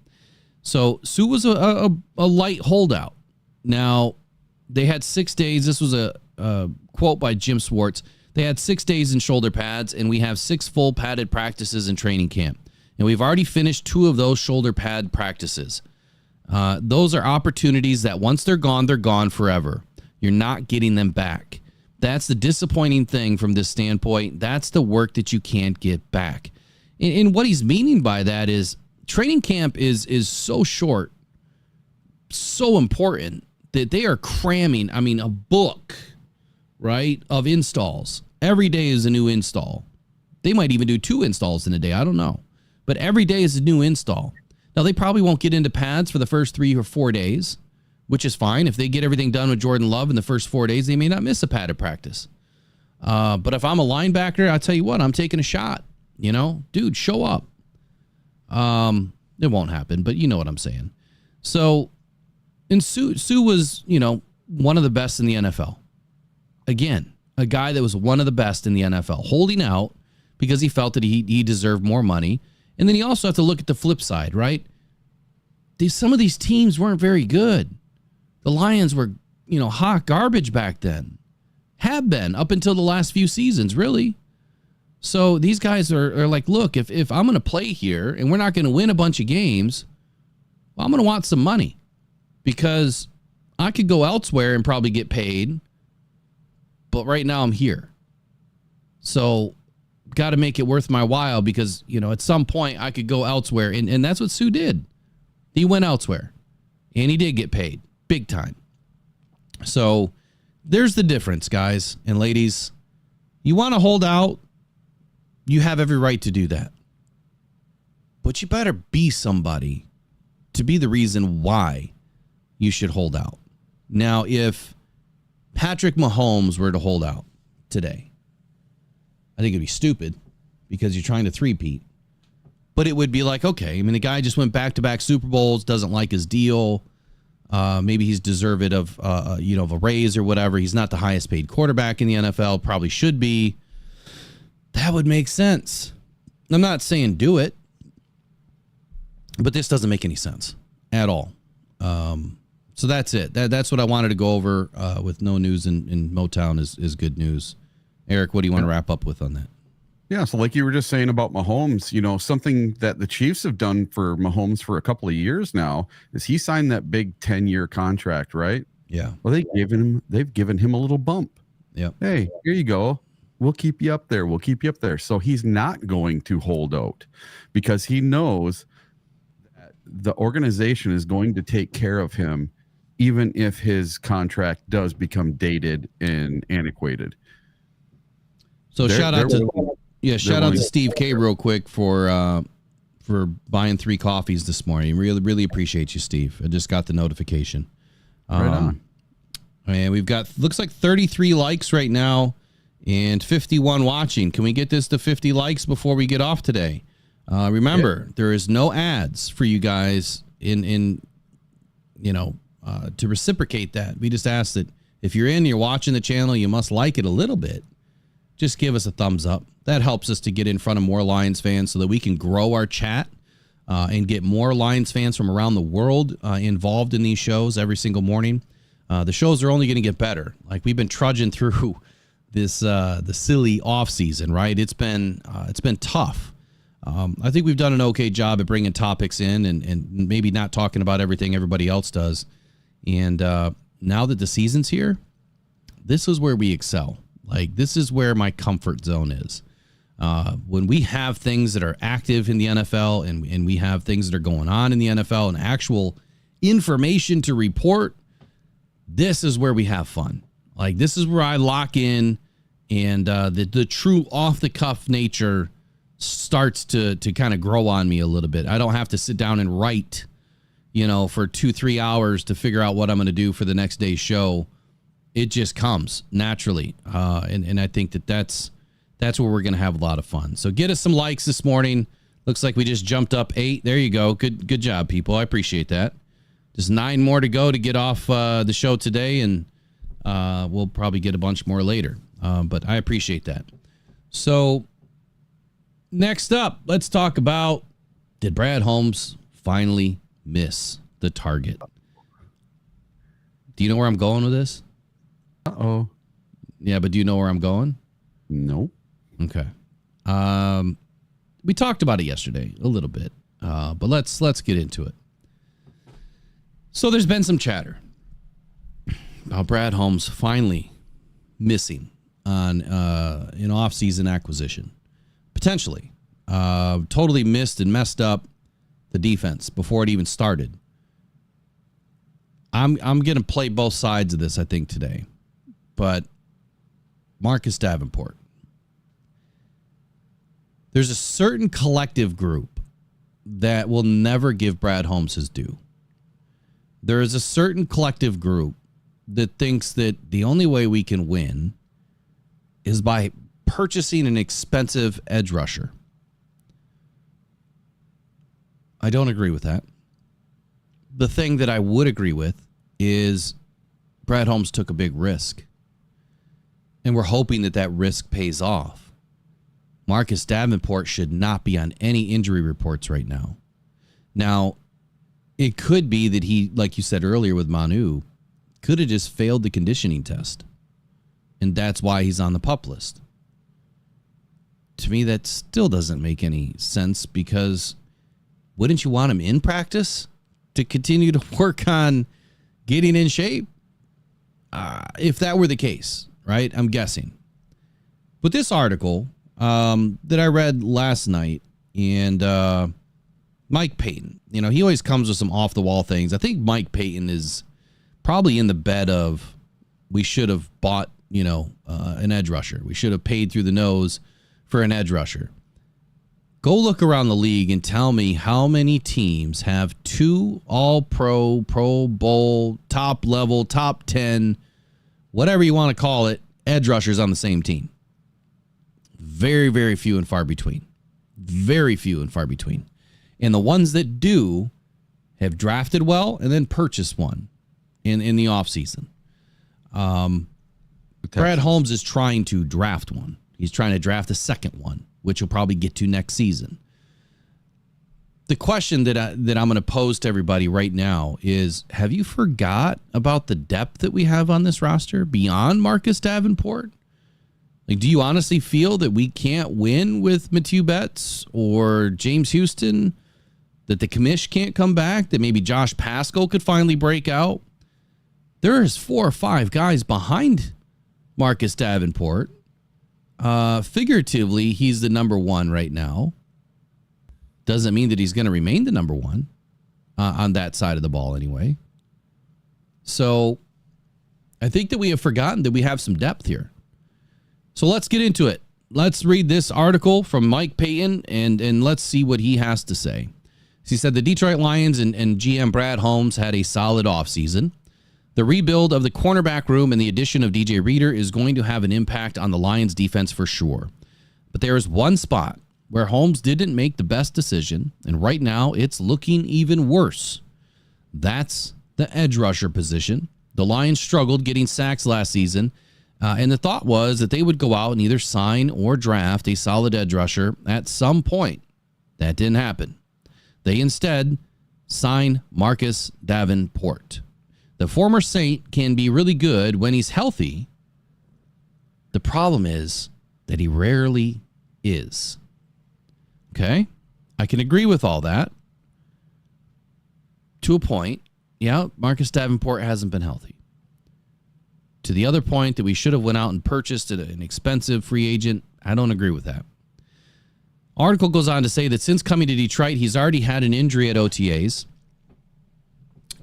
So Suh was a light holdout. Now, they had 6 days. This was a quote by Jim Swartz. They had 6 days in shoulder pads, and we have 6 full padded practices in training camp. And we've already finished 2 of those shoulder pad practices. Those are opportunities that once they're gone forever. You're not getting them back. That's the disappointing thing from this standpoint. That's the work that you can't get back. And what he's meaning by that is training camp is so short, so important that they are cramming, a book, right, of installs. Every day is a new install. They might even do 2 installs in a day. I don't know. But every day is a new install. Now, they probably won't get into pads for the first 3 or 4 days, which is fine. If they get everything done with Jordan Love in the first 4 days, they may not miss a padded practice. But if I'm a linebacker, I'll tell you what, I'm taking a shot. Dude, show up. It won't happen, but you know what I'm saying. So, and Suh was, one of the best in the NFL. Again, a guy that was one of the best in the NFL, holding out because he felt that he deserved more money. And then you also have to look at the flip side, right? Some of these teams weren't very good. The Lions were, hot garbage back then. Have been up until the last few seasons, really. So these guys are like, look, if I'm going to play here and we're not going to win a bunch of games, well, I'm going to want some money because I could go elsewhere and probably get paid. But right now I'm here. So got to make it worth my while because, at some point I could go elsewhere. And that's what Suh did. He went elsewhere and he did get paid big time. So there's the difference, guys and ladies. You want to hold out. You have every right to do that. But you better be somebody to be the reason why you should hold out. Now, if Patrick Mahomes were to hold out today, I think it'd be stupid because you're trying to three-peat. But it would be like, okay, the guy just went back-to-back Super Bowls, doesn't like his deal. Maybe he's deserving of a raise or whatever. He's not the highest paid quarterback in the NFL, probably should be. That would make sense. I'm not saying do it, but this doesn't make any sense at all. So that's it. That's what I wanted to go over with no news in Motown is good news. Eric, what do you want to wrap up with on that? Yeah, so like you were just saying about Mahomes, something that the Chiefs have done for Mahomes for a couple of years now is he signed that big 10-year contract, right? Yeah. Well, they've given him a little bump. Yep. Hey, here you go. We'll keep you up there. We'll keep you up there. So he's not going to hold out because he knows that the organization is going to take care of him, even if his contract does become dated and antiquated. So shout out to Steve K real quick for buying 3 coffees this morning. Really appreciate you, Steve. I just got the notification. Right on. And we've got, looks like 33 likes right now and 51 watching. Can we get this to 50 likes before we get off today? Remember, there is no ads for you guys to reciprocate that. We just ask that if you're watching the channel, you must like it a little bit. Just give us a thumbs up. That helps us to get in front of more Lions fans so that we can grow our chat and get more Lions fans from around the world involved in these shows every single morning. The shows are only going to get better. Like, we've been trudging through this the silly off season, right? It's been tough. I think we've done an okay job at bringing topics in and maybe not talking about everything everybody else does. And now that the season's here, this is where we excel. Like, this is where my comfort zone is. When we have things that are active in the NFL and we have things that are going on in the NFL and actual information to report, this is where we have fun. Like, this is where I lock in and the true off-the-cuff nature starts to kind of grow on me a little bit. I don't have to sit down and write, for 2-3 hours to figure out what I'm going to do for the next day's show. It just comes naturally. And I think that's where we're going to have a lot of fun. So get us some likes this morning. Looks like we just jumped up 8. There you go. Good job, people. I appreciate that. Just 9 more to go to get off the show today, and we'll probably get a bunch more later. But I appreciate that. So next up, let's talk about, did Brad Holmes finally miss the target? Do you know where I'm going with this? Uh-oh. Yeah, but do you know where I'm going? No. Okay. We talked about it yesterday a little bit, but let's get into it. So there's been some chatter about Brad Holmes finally missing on an off-season acquisition. Potentially. Totally missed and messed up the defense before it even started. I'm going to play both sides of this, I think, today. But Marcus Davenport. There's a certain collective group that will never give Brad Holmes his due. There is a certain collective group that thinks that the only way we can win is by purchasing an expensive edge rusher. I don't agree with that. The thing that I would agree with is Brad Holmes took a big risk. And we're hoping that risk pays off. Marcus Davenport should not be on any injury reports right now. Now, it could be that he, like you said earlier with Manu, could have just failed the conditioning test. And that's why he's on the PUP list. To me, that still doesn't make any sense, because wouldn't you want him in practice to continue to work on getting in shape? If that were the case, right? I'm guessing. But this article that I read last night, and Mike Payton, he always comes with some off-the-wall things. I think Mike Payton is probably in the bed of, we should have bought, an edge rusher. We should have paid through the nose for an edge rusher. Go look around the league and tell me how many teams have 2 all-pro, Pro Bowl, top-level, top 10, whatever you want to call it, edge rushers on the same team. Very, very few and far between. Very few and far between. And the ones that do have drafted well and then purchased one in the offseason. Brad Holmes is trying to draft one. He's trying to draft a second one, which he'll probably get to next season. The question that I'm going to pose to everybody right now is, have you forgot about the depth that we have on this roster beyond Marcus Davenport? Like, do you honestly feel that we can't win with Matthew Betts or James Houston? That the commish can't come back? That maybe Josh Pascal could finally break out? There's 4 or 5 guys behind Marcus Davenport. Figuratively, he's the number 1 right now. Doesn't mean that he's going to remain the number 1 on that side of the ball anyway. So I think that we have forgotten that we have some depth here. So let's get into it. Let's read this article from Mike Payton and let's see what he has to say. He said the Detroit Lions and GM Brad Holmes had a solid offseason. The rebuild of the cornerback room and the addition of DJ Reader is going to have an impact on the Lions defense for sure. But there is one spot where Holmes didn't make the best decision, and right now it's looking even worse. That's the edge rusher position. The Lions struggled getting sacks last season, and the thought was that they would go out and either sign or draft a solid edge rusher at some point. That didn't happen. They instead signed Marcus Davenport. The former Saint can be really good when he's healthy. The problem is that he rarely is. Okay? I can agree with all that. To a point, yeah, Marcus Davenport hasn't been healthy. To the other point that we should have went out and purchased an expensive free agent, I don't agree with that. Article goes on to say that since coming to Detroit, he's already had an injury at OTAs.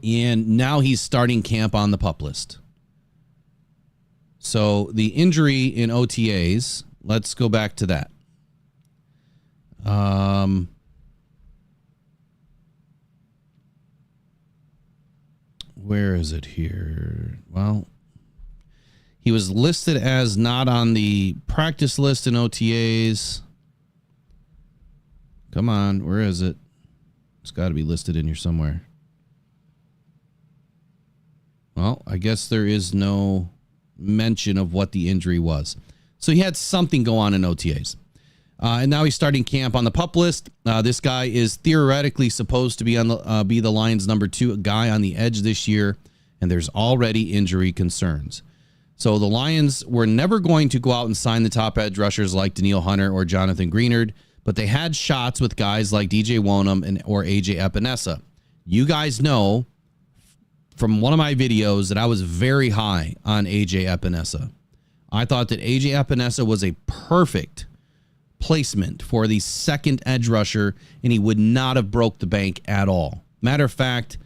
And now he's starting camp on the PUP list. So the injury in OTAs, let's go back to that. Where is it here? Well, he was listed as not on the practice list in OTAs. Come on, where is it? It's got to be listed in here somewhere. Well, I guess there is no mention of what the injury was. So he had something go on in OTAs. And now he's starting camp on the PUP list. This guy is theoretically supposed to be on be the Lions' number 2 guy on the edge this year, and there's already injury concerns. So the Lions were never going to go out and sign the top edge rushers like Danielle Hunter or Jonathan Greenard, but they had shots with guys like DJ Wonham or AJ Epinesa. You guys know from one of my videos that I was very high on AJ Epinesa. I thought that AJ Epinesa was a perfect placement for the second edge rusher, and he would not have broke the bank at all. Matter of fact,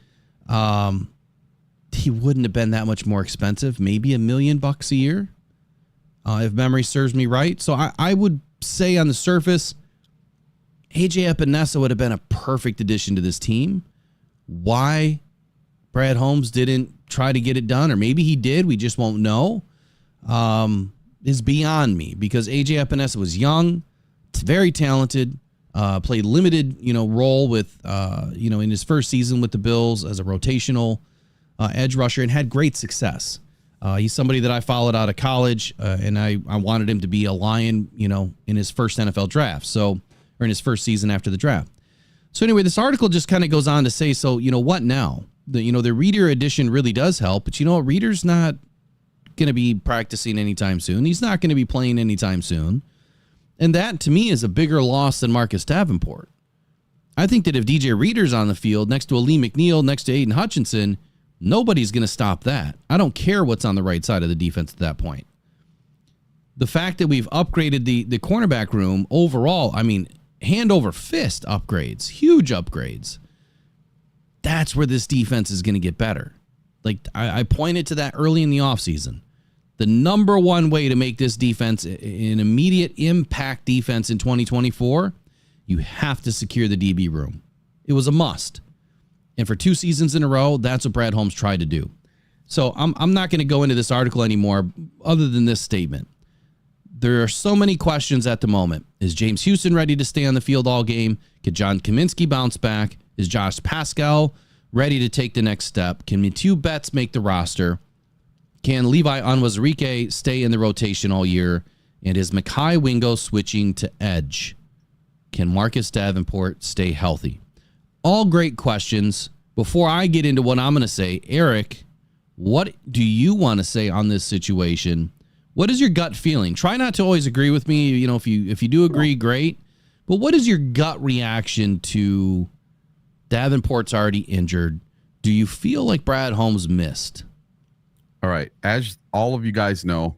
he wouldn't have been that much more expensive, maybe $1 million a year, if memory serves me right. So I would say on the surface, AJ Epinesa would have been a perfect addition to this team. Why Brad Holmes didn't try to get it done, or maybe he did, we just won't know, is beyond me, because AJ Epinesa was young, very talented, played limited, role with, in his first season with the Bills as a rotational edge rusher, and had great success. He's somebody that I followed out of college, and I wanted him to be a Lion, in his first NFL draft, or in his first season after the draft. So anyway, this article just kind of goes on to say, so, what now? The Reader edition really does help, but Reader's not going to be practicing anytime soon. He's not going to be playing anytime soon. And that, to me, is a bigger loss than Marcus Davenport. I think that if DJ Reader's on the field next to Lee McNeil, next to Aiden Hutchinson, nobody's going to stop that. I don't care what's on the right side of the defense at that point. The fact that we've upgraded the cornerback room overall, hand over fist upgrades, huge upgrades. That's where this defense is going to get better. Like I pointed to that early in the offseason. The number one way to make this defense an immediate impact defense in 2024, you have to secure the DB room. It was a must. And for 2 seasons in a row, that's what Brad Holmes tried to do. So I'm not going to go into this article anymore other than this statement. There are so many questions at the moment. Is James Houston ready to stay on the field all game? Could John Kaminsky bounce back? Is Josh Pascal ready to take the next step? Can Mathieu Betts make the roster? Can Levi Onwuzurike stay in the rotation all year? And is Mekhi Wingo switching to edge? Can Marcus Davenport stay healthy? All great questions. Before I get into what I'm going to say, Eric, what do you want to say on this situation? What is your gut feeling? Try not to always agree with me. If you do agree, great. But what is your gut reaction to Davenport's already injured? Do you feel like Brad Holmes missed? All right. As all of you guys know,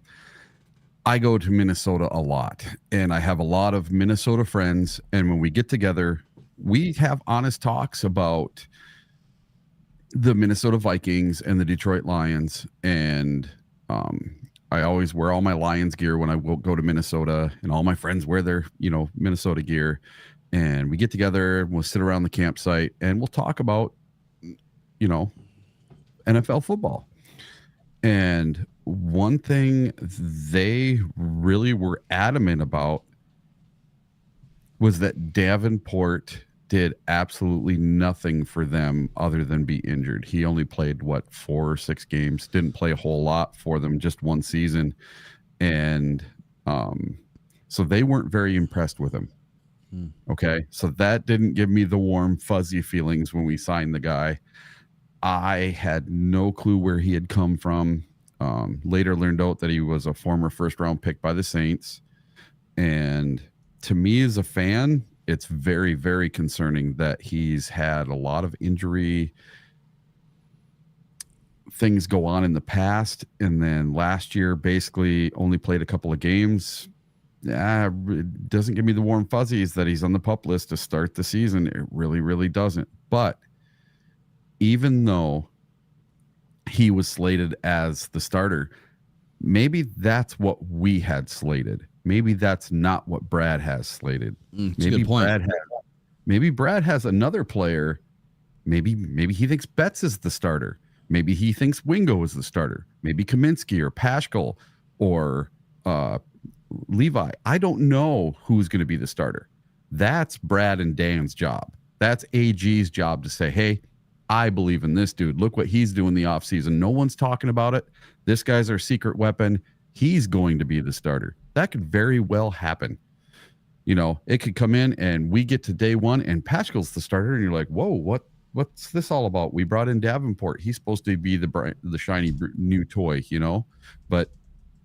I go to Minnesota a lot, and I have a lot of Minnesota friends. And when we get together, we have honest talks about the Minnesota Vikings and the Detroit Lions. And I always wear all my Lions gear when I will go to Minnesota, and all my friends wear their, Minnesota gear. And we get together, we'll sit around the campsite, and we'll talk about, NFL football. And one thing they really were adamant about was that Davenport did absolutely nothing for them other than be injured. He only played 4 or 6 games, didn't play a whole lot for them, just one season. And so they weren't very impressed with him. Okay. So that didn't give me the warm, fuzzy feelings when we signed the guy. I had no clue where he had come from. Later learned out that he was a former first-round pick by the Saints. And to me as a fan, it's very, very concerning that he's had a lot of injury things go on in the past. And then last year, basically only played a couple of games. It doesn't give me the warm fuzzies that he's on the PUP list to start the season. It really, really doesn't. But even though he was slated as the starter, maybe that's what we had slated. Maybe that's not what Brad has slated. Maybe Brad has another player. Maybe he thinks Betts is the starter. Maybe he thinks Wingo is the starter. Maybe Kaminsky or Paschal or Levi. I don't know who's going to be the starter. That's Brad and Dan's job. That's AG's job to say, hey, I believe in this dude. Look what he's doing the offseason. No one's talking about it. This guy's our secret weapon. He's going to be the starter. That could very well happen. It could come in and we get to day one and Paschal's the starter, and you're like, whoa, what's this all about? We brought in Davenport. He's supposed to be the shiny new toy, But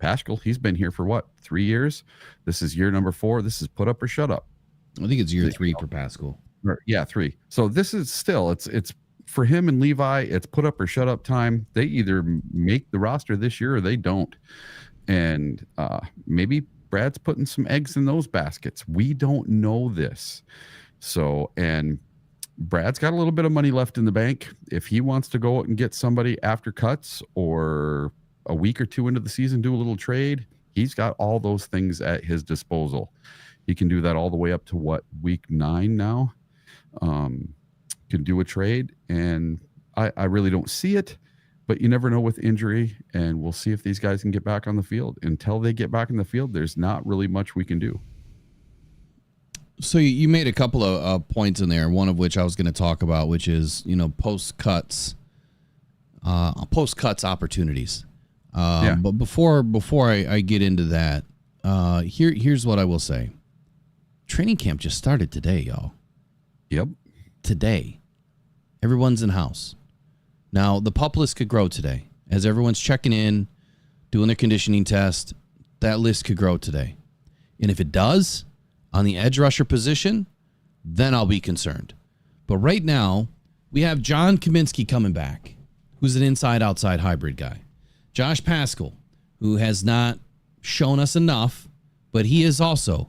Paschal, he's been here for 3 years? This is year number 4. This is put up or shut up. I think it's year 3 for Paschal. Yeah, 3. So this is still, it's for him and Levi, it's put up or shut up time. They either make the roster this year or they don't. And maybe Brad's putting some eggs in those baskets. We don't know this. So, and Brad's got a little bit of money left in the bank. If he wants to go out and get somebody after cuts or a week or 2 into the season, do a little trade, he's got all those things at his disposal. He can do that all the way up to week 9 now. Can do a trade, and I really don't see it, but you never know with injury, and we'll see if these guys can get back on the field. Until they get back in the field, there's not really much we can do. So you made a couple of points in there, one of which I was going to talk about, which is, post cuts opportunities. But before I get into that, here's what I will say. Training camp just started today, y'all. Yep. Today. Everyone's in house. Now, the PUP list could grow today. As everyone's checking in, doing their conditioning test, that list could grow today. And if it does, on the edge rusher position, then I'll be concerned. But right now, we have John Kaminsky coming back, who's an inside-outside hybrid guy. Josh Paschal, who has not shown us enough, but he is also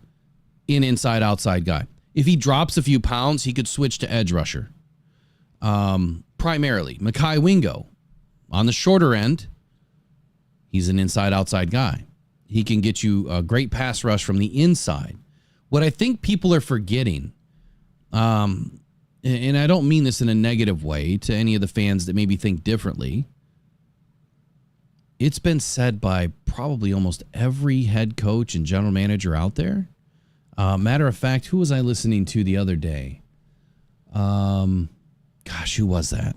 an inside-outside guy. If he drops a few pounds, he could switch to edge rusher. Primarily, Mekhi Wingo, on the shorter end, he's an inside-outside guy. He can get you a great pass rush from the inside. What I think people are forgetting, and I don't mean this in a negative way to any of the fans that maybe think differently, it's been said by probably almost every head coach and general manager out there. Matter of fact, who was I listening to the other day? Who was that?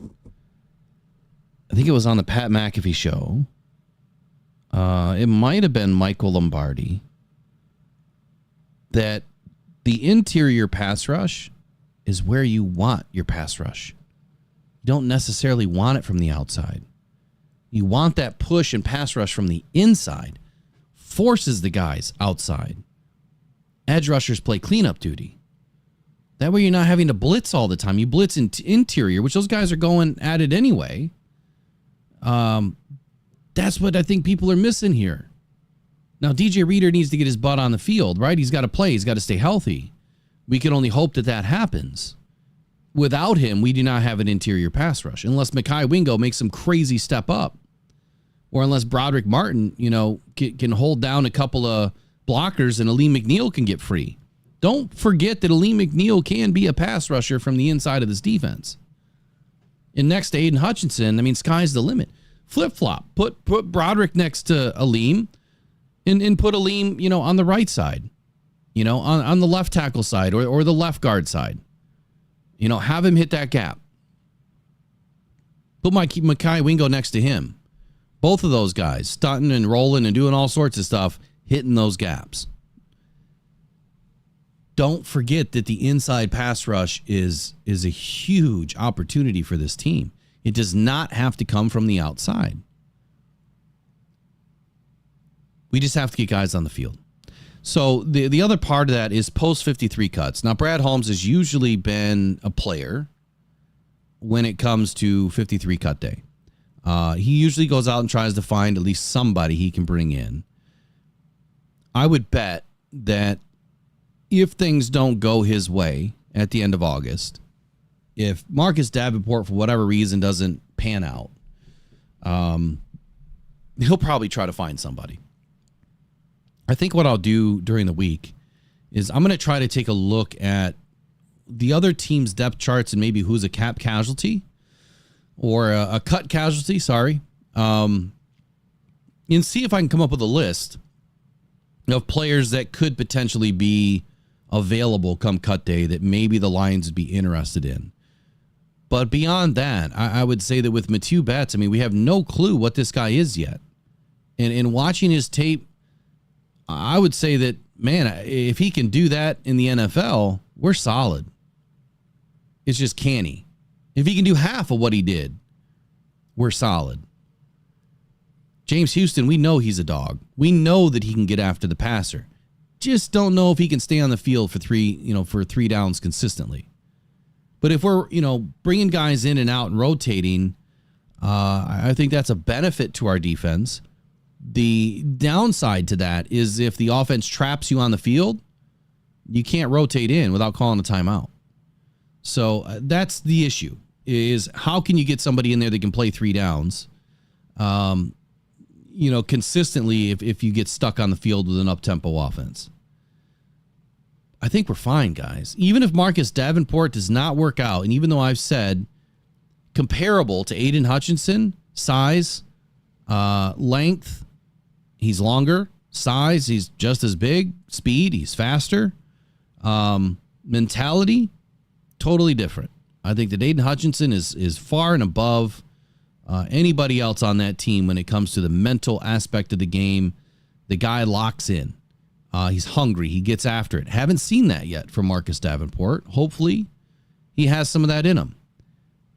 I think it was on the Pat McAfee show. It might have been Michael Lombardi. That the interior pass rush is where you want your pass rush. You don't necessarily want it from the outside. You want that push and pass rush from the inside. Forces the guys outside. Edge rushers play cleanup duty. That way you're not having to blitz all the time. You blitz interior, which those guys are going at it anyway. That's what I think people are missing here. Now, DJ Reader needs to get his butt on the field, right? He's got to play. He's got to stay healthy. We can only hope that that happens. Without him, we do not have an interior pass rush unless Mekhi Wingo makes some crazy step up, or unless Broderick Martin, can hold down a couple of blockers and Aleem McNeil can get free. Don't forget that Aleem McNeil can be a pass rusher from the inside of this defense. And next to Aiden Hutchinson, sky's the limit. Flip-flop. Put Broderick next to Aleem and put Aleem, on the right side, on the left tackle side or the left guard side. Have him hit that gap. Put Mekhi Wingo next to him. Both of those guys, stunting and rolling and doing all sorts of stuff, hitting those gaps. Don't forget that the inside pass rush is a huge opportunity for this team. It does not have to come from the outside. We just have to get guys on the field. So the other part of that is post 53 cuts. Now, Brad Holmes has usually been a player when it comes to 53 cut day. He usually goes out and tries to find at least somebody he can bring in. I would bet that if things don't go his way at the end of August, if Marcus Davenport, for whatever reason, doesn't pan out, he'll probably try to find somebody. I think what I'll do during the week is I'm going to try to take a look at the other team's depth charts and maybe who's a cap casualty or a cut casualty, and see if I can come up with a list of players that could potentially be available come cut day that maybe the Lions would be interested in. But beyond that, I would say that with Mathieu Betts, we have no clue what this guy is yet. And in watching his tape, I would say that, man, if he can do that in the NFL, we're solid. It's just can he? If he can do half of what he did, we're solid. James Houston, we know he's a dog. We know that he can get after the passer. Just don't know if he can stay on the field for three downs consistently. But if we're, bringing guys in and out and rotating, I think that's a benefit to our defense. The downside to that is if the offense traps you on the field, you can't rotate in without calling a timeout. So that's the issue, is how can you get somebody in there that can play three downs, consistently if you get stuck on the field with an up-tempo offense. I think we're fine, guys. Even if Marcus Davenport does not work out, and even though I've said comparable to Aiden Hutchinson, size, length, he's longer. Size, he's just as big. Speed, he's faster. Mentality, totally different. I think that Aiden Hutchinson is far and above anybody else on that team when it comes to the mental aspect of the game. The guy locks in. He's hungry. He gets after it. Haven't seen that yet from Marcus Davenport. Hopefully, he has some of that in him.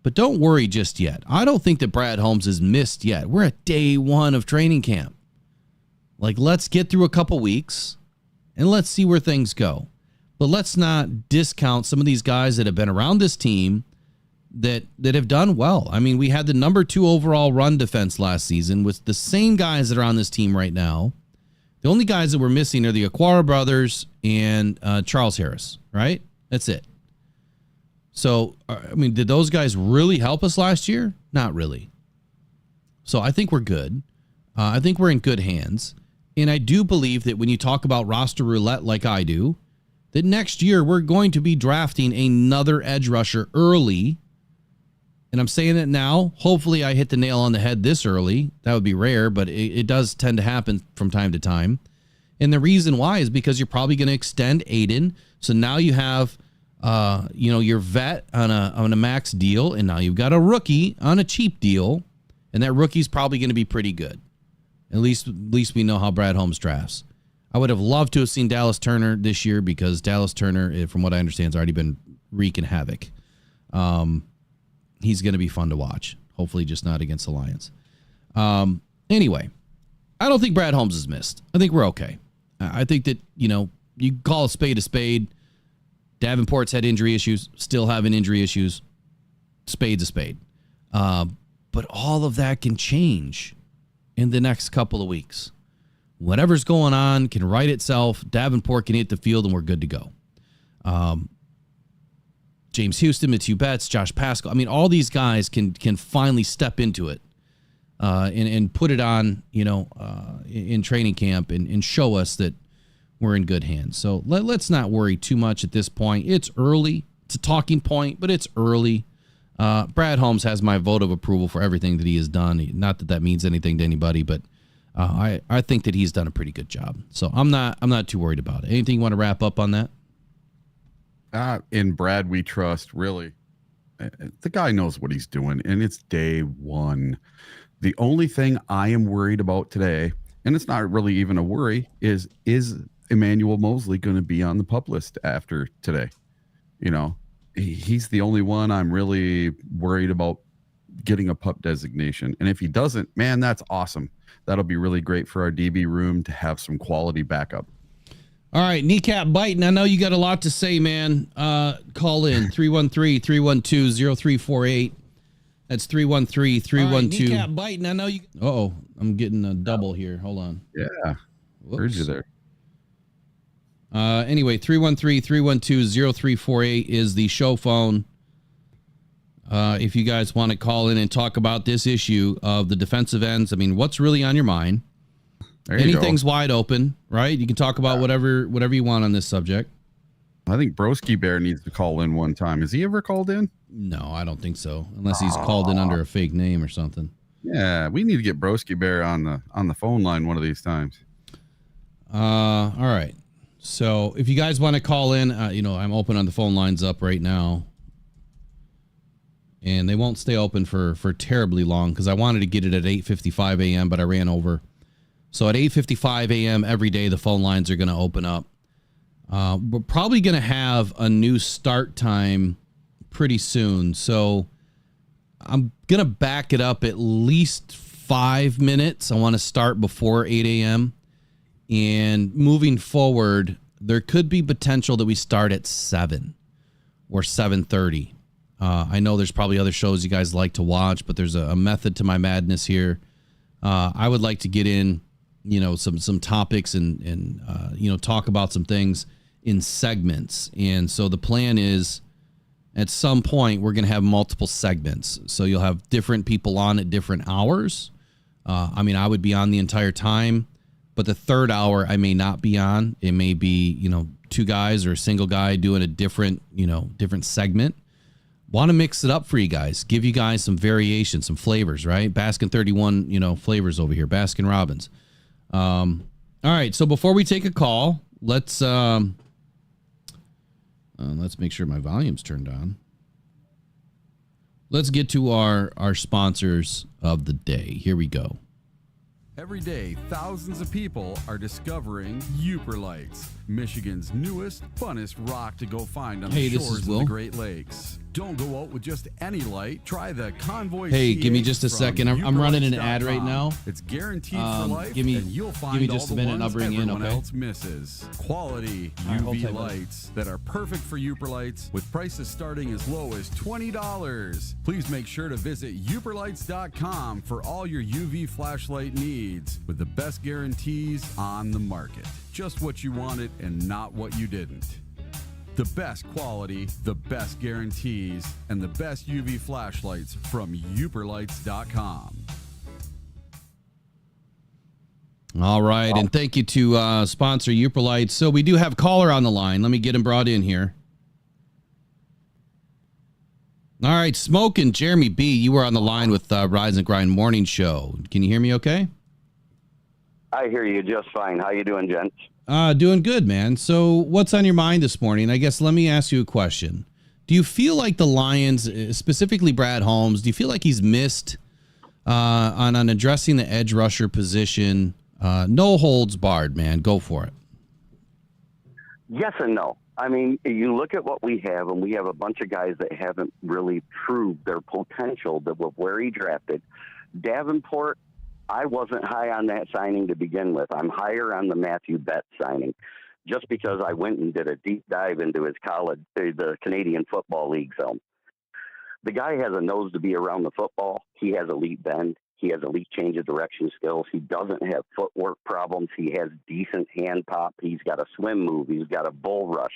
But don't worry just yet. I don't think that Brad Holmes is missed yet. We're at day one of training camp. Let's get through a couple weeks and let's see where things go. But let's not discount some of these guys that have been around this team that have done well. We had the number 2 overall run defense last season with the same guys that are on this team right now. The only guys that we're missing are the Aquara brothers and Charles Harris, right? That's it. So, did those guys really help us last year? Not really. So I think we're good. I think we're in good hands. And I do believe that when you talk about roster roulette like I do, that next year we're going to be drafting another edge rusher early. And I'm saying it now. Hopefully I hit the nail on the head this early. That would be rare, but it does tend to happen from time to time. And the reason why is because you're probably going to extend Aiden. So now you have your vet on a max deal, and now you've got a rookie on a cheap deal, and that rookie's probably going to be pretty good. At least we know how Brad Holmes drafts. I would have loved to have seen Dallas Turner this year because Dallas Turner, from what I understand, has already been wreaking havoc. He's going to be fun to watch. Hopefully just not against the Lions. Anyway, I don't think Brad Holmes is missed. I think we're okay. I think that, you call a spade. Davenport's had injury issues, still having injury issues. Spade's a spade. But all of that can change in the next couple of weeks. Whatever's going on can right itself. Davenport can hit the field, and we're good to go. James Houston, Matthew Betts, Josh Pascal. I mean, all these guys can finally step into it and put it on, in training camp and show us that we're in good hands. So let's not worry too much at this point. It's early. It's a talking point, but it's early. Brad Holmes has my vote of approval for everything that he has done. Not that means anything to anybody, but I think that he's done a pretty good job. So I'm not too worried about it. Anything you want to wrap up on that? In Brad, we trust, really. The guy knows what he's doing, and it's day one. The only thing I am worried about today, and it's not really even a worry, is Emmanuel Mosley going to be on the PUP list after today? He's the only one I'm really worried about getting a PUP designation. And if he doesn't, man, that's awesome. That'll be really great for our DB room to have some quality backup. All right, Kneecap Biting. I know you got a lot to say, man. Call in 313-312-0348. That's 313-312. Kneecap Biting. I know you. Uh-oh, I'm getting a double here. Hold on. Yeah. Whoops. Heard you there. Anyway, 313-312-0348 is the show phone. If you guys want to call in and talk about this issue of the defensive ends, I mean, what's really on your mind? Anything's wide open, right? You can talk about whatever you want on this subject. I think Broski Bear needs to call in one time. Has he ever called in? No, I don't think so. Unless he's called in under a fake name or something. Yeah, we need to get Broski Bear on the phone line one of these times. All right. So if you guys want to call in, I'm open on the phone lines up right now. And they won't stay open for terribly long because I wanted to get it at 8:55 a.m., but I ran over. So at 8:55 a.m. every day, the phone lines are going to open up. We're probably going to have a new start time pretty soon. So I'm going to back it up at least 5 minutes. I want to start before 8 a.m. And moving forward, there could be potential that we start at 7 or 7:30. I know there's probably other shows you guys like to watch, but there's a method to my madness here. I would like to get in, some topics and talk about some things in segments. And so the plan is at some point we're going to have multiple segments. So you'll have different people on at different hours. I would be on the entire time, but the third hour I may not be on. It may be, two guys or a single guy doing a different segment. Want to mix it up for you guys, give you guys some variation, some flavors, right? Baskin 31, flavors over here, Baskin Robbins. All right, so before we take a call, let's make sure my volume's turned on. Let's get to our sponsors of the day. Here we go. Every day, thousands of people are discovering Uper Lights, Michigan's newest, funnest rock to go find on the shores of the Great Lakes. Don't go out with just any light. Try the Convoy. Hey, give me just a second. I'm running an ad right now. It's guaranteed for life, and you'll find just all a minute the and I'll ones bring everyone in, okay? else misses. Quality UV lights that are perfect for Uper Lights with prices starting as low as $20. Please make sure to visit uperlights.com for all your UV flashlight needs with the best guarantees on the market. Just what you wanted and not what you didn't. The best quality, the best guarantees, and the best UV flashlights from uperlights.com. All right, and thank you to sponsor Uper Lights. So we do have caller on the line. Let me get him brought in here. All right, Smoking Jeremy B., you were on the line with Rise and Grind Morning Show. Can you hear me okay? I hear you just fine. How you doing, gents? Doing good, man. So what's on your mind this morning? I guess let me ask you a question. Do you feel like the Lions, specifically Brad Holmes, do you feel like he's missed on addressing the edge rusher position? No holds barred, man. Go for it. Yes and no. I mean, you look at what we have, and we have a bunch of guys that haven't really proved their potential that with where he drafted. Davenport, I wasn't high on that signing to begin with. I'm higher on the Matthew Betts signing just because I went and did a deep dive into his college, the Canadian Football League film. The guy has a nose to be around the football. He has elite bend. He has elite change of direction skills. He doesn't have footwork problems. He has decent hand pop. He's got a swim move. He's got a bull rush.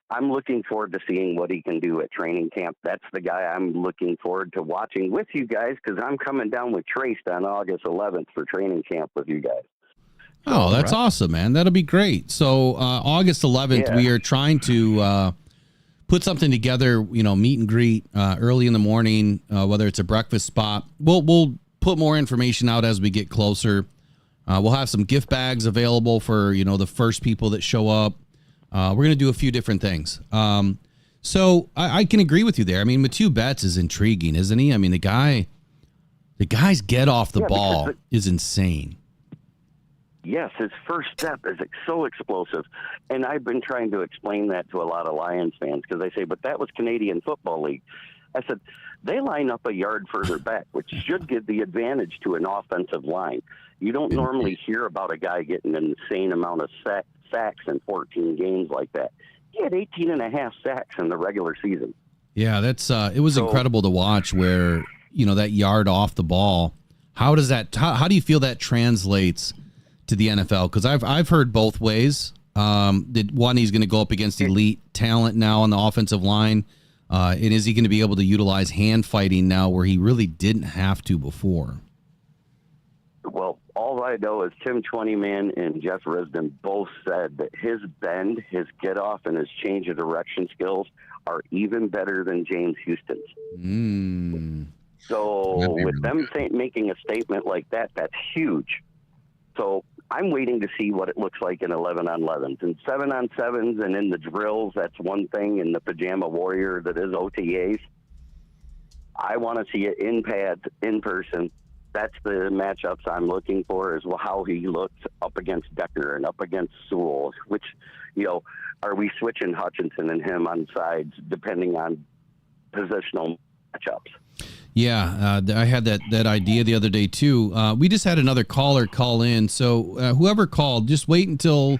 I'm looking forward to seeing what he can do at training camp. That's the guy I'm looking forward to watching with you guys, because I'm coming down with Trace on August 11th for training camp with you guys. Oh, that's awesome, man. That'll be great. So August 11th, we are trying to put something together, meet and greet early in the morning, whether it's a breakfast spot. We'll put more information out as we get closer. We'll have some gift bags available for, the first people that show up. We're going to do a few different things. So I can agree with you there. I mean, Mathieu Betts is intriguing, isn't he? I mean, the guy's get off the ball is insane. Yes, his first step is so explosive. And I've been trying to explain that to a lot of Lions fans, because they say, but that was Canadian Football League. I said, they line up a yard further back, which should give the advantage to an offensive line. You don't normally hear about a guy getting an insane amount of sacks in 14 games like that. He had 18 and a half sacks in the regular season. Yeah, that's it was incredible to watch where, that yard off the ball. How does that how do you feel that translates to the NFL? Because I've heard both ways. That one, he's going to go up against elite talent now on the offensive line. And is he going to be able to utilize hand fighting now where he really didn't have to before? Well, all I know is Tim Twentyman and Jeff Risdon both said that his bend, his get off, and his change of direction skills are even better than James Houston's. So with them making a statement like that, that's huge. So I'm waiting to see what it looks like in 11-on-11s and 7-on-7s, and in the drills. That's one thing. In the Pajama Warrior, that is OTAs. I want to see it in pads, in person. That's the matchups I'm looking for, is how he looks up against Decker and up against Sewell, which, are we switching Hutchinson and him on sides depending on positional matchups? Yeah, I had that idea the other day, too. We just had another caller call in. So whoever called, just wait until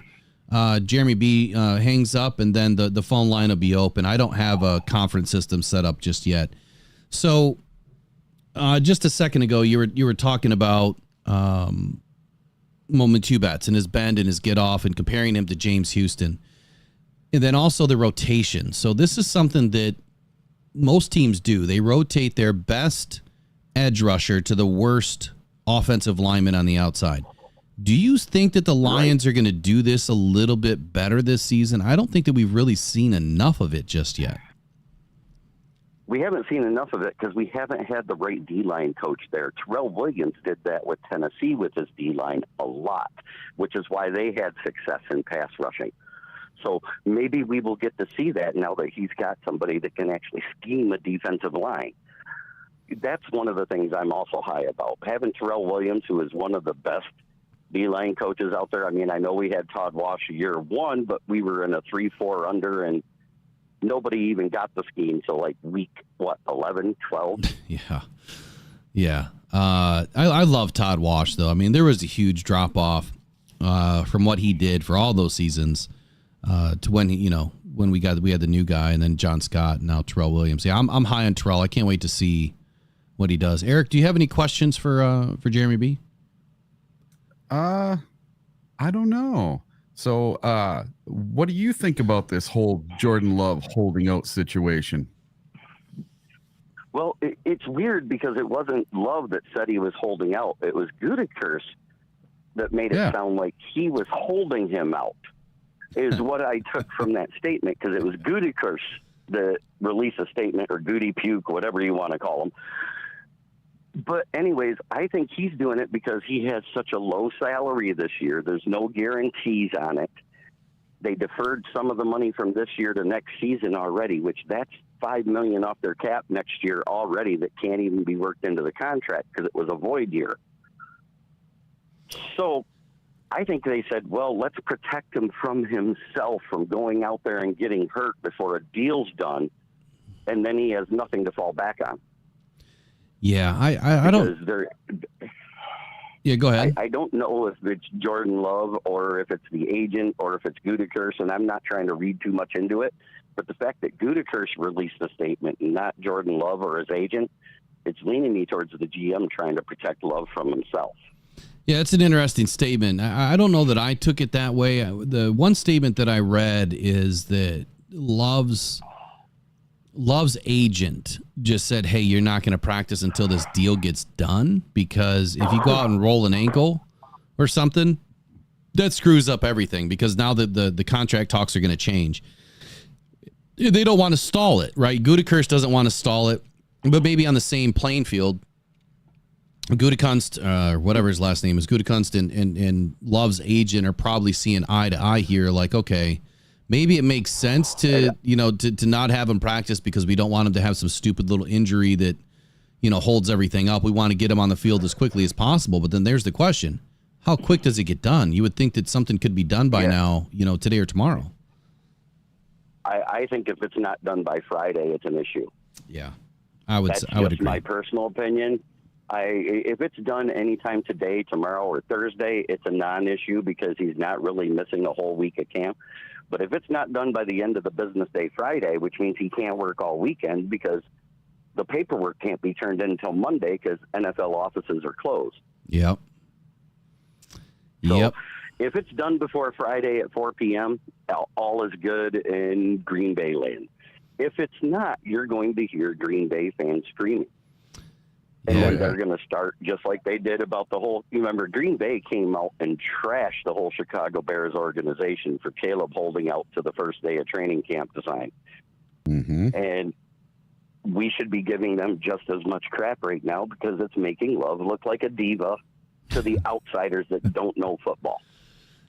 Jeremy B hangs up, and then the phone line will be open. I don't have a conference system set up just yet. So just a second ago, you were talking about Mathieu Betts and his bend and his get off and comparing him to James Houston. And then also the rotation. So this is something that most teams do. They rotate their best edge rusher to the worst offensive lineman on the outside. Do you think that the Lions are going to do this a little bit better this season? I don't think that we've really seen enough of it just yet. We haven't seen enough of it because we haven't had the right D-line coach there. Terrell Williams did that with Tennessee with his D-line a lot, which is why they had success in pass rushing. So maybe we will get to see that now that he's got somebody that can actually scheme a defensive line. That's one of the things I'm also high about. Having Terrell Williams, who is one of the best D-line coaches out there. I mean, I know we had Todd Wash year one, but we were in a 3-4 under, and nobody even got the scheme till like week, 11, 12? Yeah. I love Todd Wash, though. I mean, there was a huge drop-off from what he did for all those seasons to when we had the new guy, and then John Scott, and now Terrell Williams. Yeah, I'm high on Terrell. I can't wait to see what he does. Eric, do you have any questions for Jeremy B? I don't know. So, what do you think about this whole Jordan Love holding out situation? Well, it's weird because it wasn't Love that said he was holding out. It was Gutekunst that made it sound like he was holding him out, is what I took from that statement, because it was Gutekunst that released a statement, or Goody Puke, whatever you want to call him. But anyways, I think he's doing it because he has such a low salary this year. There's no guarantees on it. They deferred some of the money from this year to next season already, which that's $5 million off their cap next year already that can't even be worked into the contract because it was a void year. So I think they said, well, let's protect him from himself, from going out there and getting hurt before a deal's done, and then he has nothing to fall back on. Yeah, I don't. Yeah, go ahead. I don't know if it's Jordan Love or if it's the agent or if it's Gutekunst, and I'm not trying to read too much into it. But the fact that Gutekunst released the statement and not Jordan Love or his agent, it's leaning me towards the GM trying to protect Love from himself. Yeah, it's an interesting statement. I don't know that I took it that way. The one statement that I read is that Love's agent just said, hey, you're not going to practice until this deal gets done, because if you go out and roll an ankle or something, that screws up everything, because now the contract talks are going to change. They don't want to stall it, right? Gutekunst doesn't want to stall it, but maybe on the same playing field, Gutekunst, whatever his last name is, Gutekunst and Love's agent are probably seeing eye to eye here. Like, okay, maybe it makes sense to not have him practice because we don't want him to have some stupid little injury that, holds everything up. We want to get him on the field as quickly as possible. But then there's the question: how quick does it get done? You would think that something could be done by now, today or tomorrow. I think if it's not done by Friday, it's an issue. Yeah, I would agree. My personal opinion. If it's done anytime today, tomorrow, or Thursday, it's a non-issue because he's not really missing a whole week of camp. But if it's not done by the end of the business day Friday, which means he can't work all weekend because the paperwork can't be turned in until Monday because NFL offices are closed. Yep. So if it's done before Friday at 4 p.m., all is good in Green Bay land. If it's not, you're going to hear Green Bay fans screaming. And then they're going to start just like they did about the whole. You remember, Green Bay came out and trashed the whole Chicago Bears organization for Caleb holding out to the first day of training camp to sign. Mm-hmm. And we should be giving them just as much crap right now because it's making Love look like a diva to the outsiders that don't know football.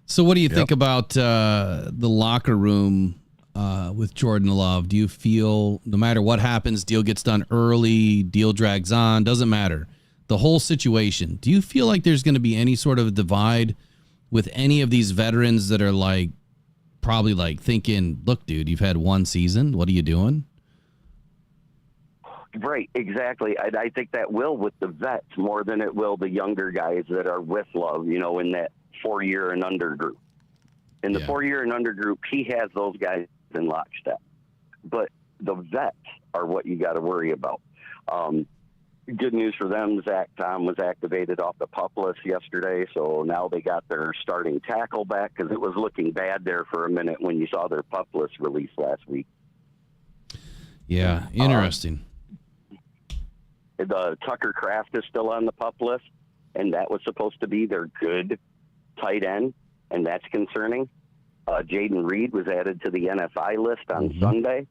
So what do you think about the locker room with Jordan Love? Do you feel no matter what happens, deal gets done early, deal drags on, doesn't matter, the whole situation, do you feel like there's going to be any sort of divide with any of these veterans that are probably thinking, look, dude, you've had one season, what are you doing? Right, exactly. I think that will with the vets more than it will the younger guys that are with Love, in that 4-year and under group. In the 4-year and under group, he has those guys in lockstep. But the vets are what you got to worry about. Good news for them, Zach Tom was activated off the PUP list yesterday, so now they got their starting tackle back because it was looking bad there for a minute when you saw their PUP list released last week. Yeah, interesting. The Tucker Kraft is still on the PUP list, and that was supposed to be their good tight end, and that's concerning. Jaden Reed was added to the NFI list on Sunday.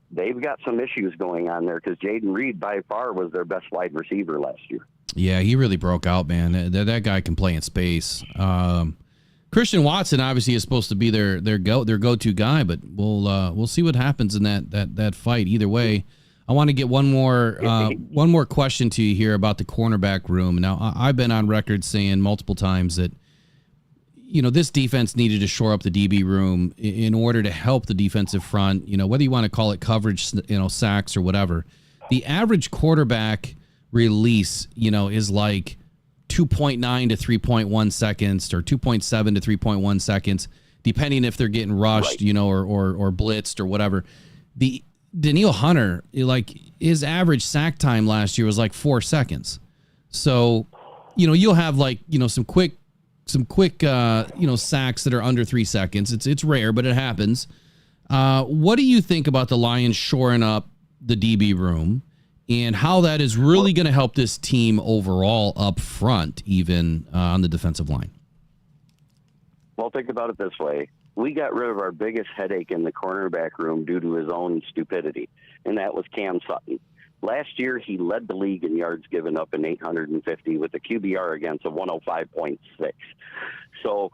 They've got some issues going on there because Jaden Reed by far was their best wide receiver last year. Yeah, he really broke out, man. That guy can play in space. Christian Watson obviously is supposed to be their go-to guy, but we'll see what happens in that fight. Either way, I want to get one more question to you here about the cornerback room. Now, I've been on record saying multiple times that this defense needed to shore up the DB room in order to help the defensive front, whether you want to call it coverage, sacks or whatever. The average quarterback release, is like 2.9 to 3.1 seconds or 2.7 to 3.1 seconds, depending if they're getting rushed, or blitzed or whatever. The Danielle Hunter, his average sack time last year was like 4 seconds. So, you'll have some quick sacks that are under 3 seconds. It's rare, but it happens. What do you think about the Lions shoring up the DB room and how that is really going to help this team overall up front, even on the defensive line? Well, think about it this way. We got rid of our biggest headache in the cornerback room due to his own stupidity, and that was Cam Sutton. Last year, he led the league in yards given up in 850 with a QBR against of 105.6. So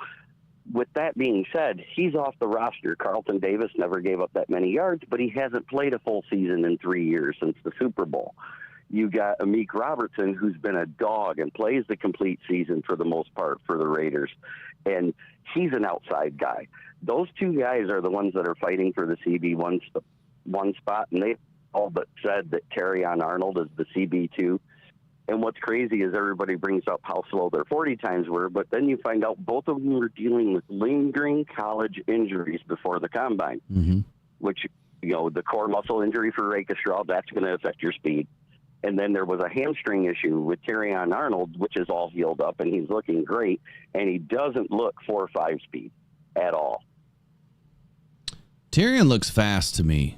with that being said, he's off the roster. Carlton Davis never gave up that many yards, but he hasn't played a full season in 3 years since the Super Bowl. You got Amik Robertson, who's been a dog and plays the complete season for the most part for the Raiders, and he's an outside guy. Those two guys are the ones that are fighting for the CB1 spot, and they all but said that Terrion Arnold is the CB2. And what's crazy is everybody brings up how slow their 40 times were, but then you find out both of them were dealing with lingering college injuries before the combine, which, the core muscle injury for Ray Straub, that's going to affect your speed. And then there was a hamstring issue with Terrion Arnold, which is all healed up, and he's looking great. And he doesn't look 4 or 5 speed at all. Terrion looks fast to me.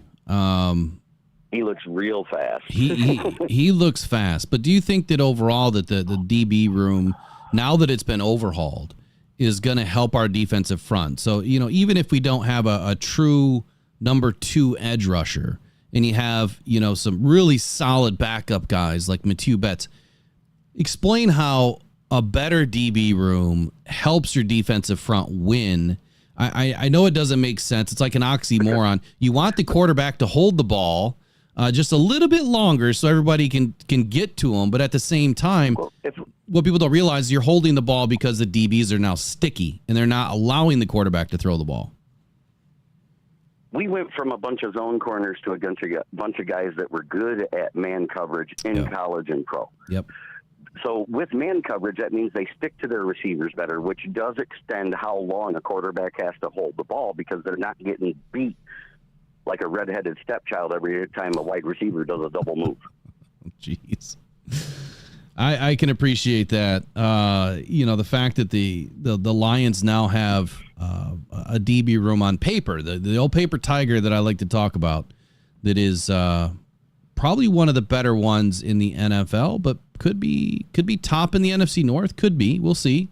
He looks real fast. He looks fast. But do you think that overall that the DB room, now that it's been overhauled, is going to help our defensive front? So, even if we don't have a true number 2 edge rusher, and you have, some really solid backup guys like Mathieu Betts, explain how a better DB room helps your defensive front win. I know it doesn't make sense. It's like an oxymoron. You want the quarterback to hold the ball just a little bit longer so everybody can get to him. But at the same time, what people don't realize is you're holding the ball because the DBs are now sticky and they're not allowing the quarterback to throw the ball. We went from a bunch of zone corners to a bunch of guys that were good at man coverage in college and pro. Yep. So with man coverage, that means they stick to their receivers better, which does extend how long a quarterback has to hold the ball because they're not getting beat like a redheaded stepchild every time a wide receiver does a double move. Jeez. I can appreciate that. The fact that the Lions now have a DB room on paper, the old paper tiger that I like to talk about, that is probably one of the better ones in the NFL, but could be top in the NFC North. Could be. We'll see.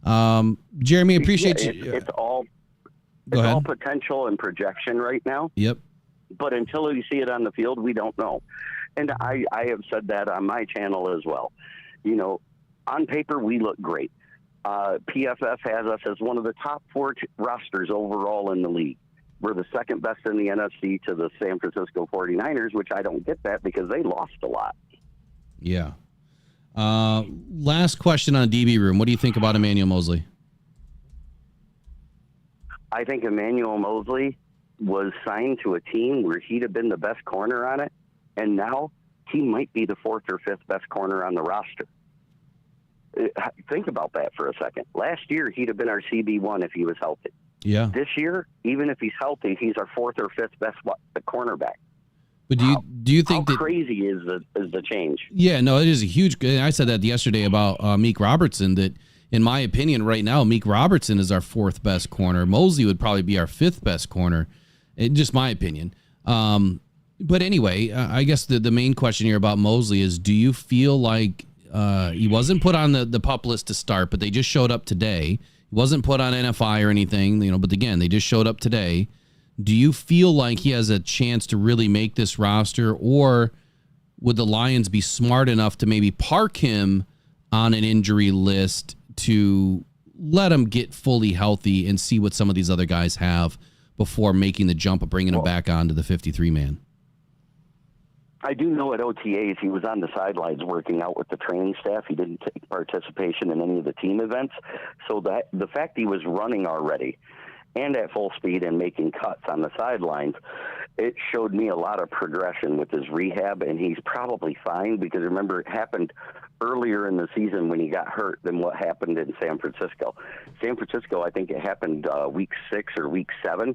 Jeremy, appreciate you. It's all potential and projection right now. Yep. But until you see it on the field, we don't know. And I have said that on my channel as well. On paper, we look great. PFF has us as one of the top 4 rosters overall in the league. We're the second best in the NFC to the San Francisco 49ers, which I don't get that because they lost a lot. Yeah. Last question on DB room. What do you think about Emmanuel Moseley? I think Emmanuel Moseley was signed to a team where he'd have been the best corner on it, and now he might be the 4th or 5th best corner on the roster. Think about that for a second. Last year, he'd have been our CB1 if he was healthy. Yeah. This year, even if he's healthy, he's our 4th or 5th best cornerback. But do you think how crazy is the change? Yeah, no, it is a huge. I said that yesterday about Meek Robertson. That in my opinion, right now, Meek Robertson is our 4th best corner. Moseley would probably be our 5th best corner. Just my opinion. But anyway, I guess the main question here about Moseley is: do you feel like he wasn't put on the PUP list to start, but they just showed up today? He wasn't put on NFI or anything, but again, they just showed up today. Do you feel like he has a chance to really make this roster, or would the Lions be smart enough to maybe park him on an injury list to let him get fully healthy and see what some of these other guys have before making the jump of bringing him back onto the 53-man? I do know at OTAs he was on the sidelines working out with the training staff. He didn't take participation in any of the team events. So that the fact he was running already and at full speed and making cuts on the sidelines, it showed me a lot of progression with his rehab, and he's probably fine because remember, it happened earlier in the season when he got hurt than what happened in San Francisco. San Francisco, I think it happened week 6 or week 7,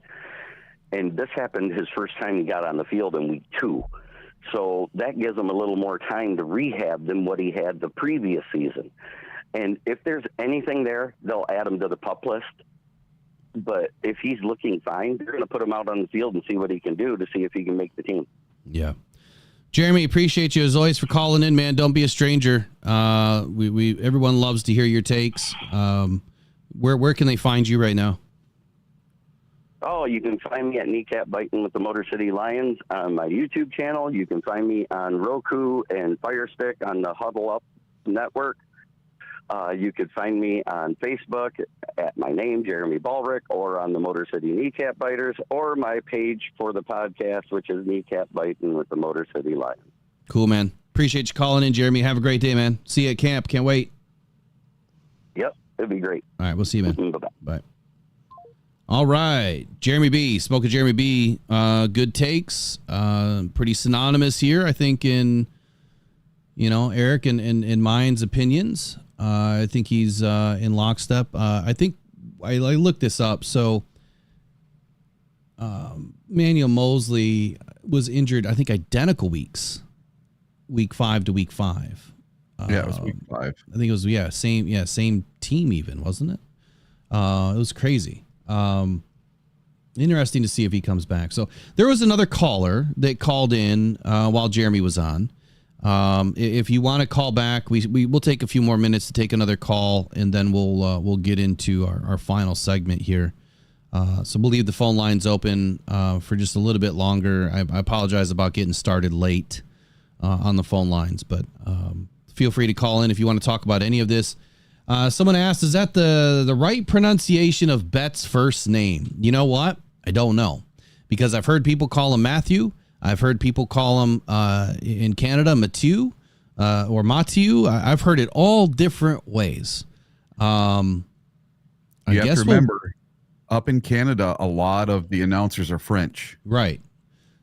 and this happened his first time he got on the field in week 2. So that gives him a little more time to rehab than what he had the previous season. And if there's anything there, they'll add him to the PUP list. But if he's looking fine, they're going to put him out on the field and see what he can do to see if he can make the team. Yeah. Jeremy, appreciate you as always for calling in, man. Don't be a stranger. Everyone loves to hear your takes. Where can they find you right now? Oh, you can find me at Kneecap Biting with the Motor City Lions on my YouTube channel. You can find me on Roku and Fire Stick on the Huddle Up Network. You could find me on Facebook at my name, Jeremy Ballrick, or on the Motor City Kneecap Biters, or my page for the podcast, which is Kneecap Biting with the Motor City Lions. Cool, man. Appreciate you calling in, Jeremy. Have a great day, man. See you at camp. Can't wait. Yep, it'd be great. All right, we'll see you, man. Bye-bye. Bye. All right, Jeremy B. Spoke with Jeremy B. Good takes. Pretty synonymous here, I think, in Eric and mine's opinions. I think he's in lockstep. I think I looked this up. So Emmanuel Moseley was injured, I think, identical weeks week 5 to week 5. Yeah, it was week 5. I think it was same team even, wasn't it? It was crazy. Interesting to see if he comes back. So there was another caller that called in while Jeremy was on. If you want to call back, we will take a few more minutes to take another call, and then we'll get into our final segment here. So we'll leave the phone lines open for just a little bit longer. I apologize about getting started late on the phone lines, but feel free to call in if you want to talk about any of this. Someone asked, is that the right pronunciation of Bet's first name? You know what? I don't know, because I've heard people call him Matthew. I've heard people call him in Canada Mathieu or Mathieu. I've heard it all different ways. You have to remember, up in Canada, a lot of the announcers are French. Right.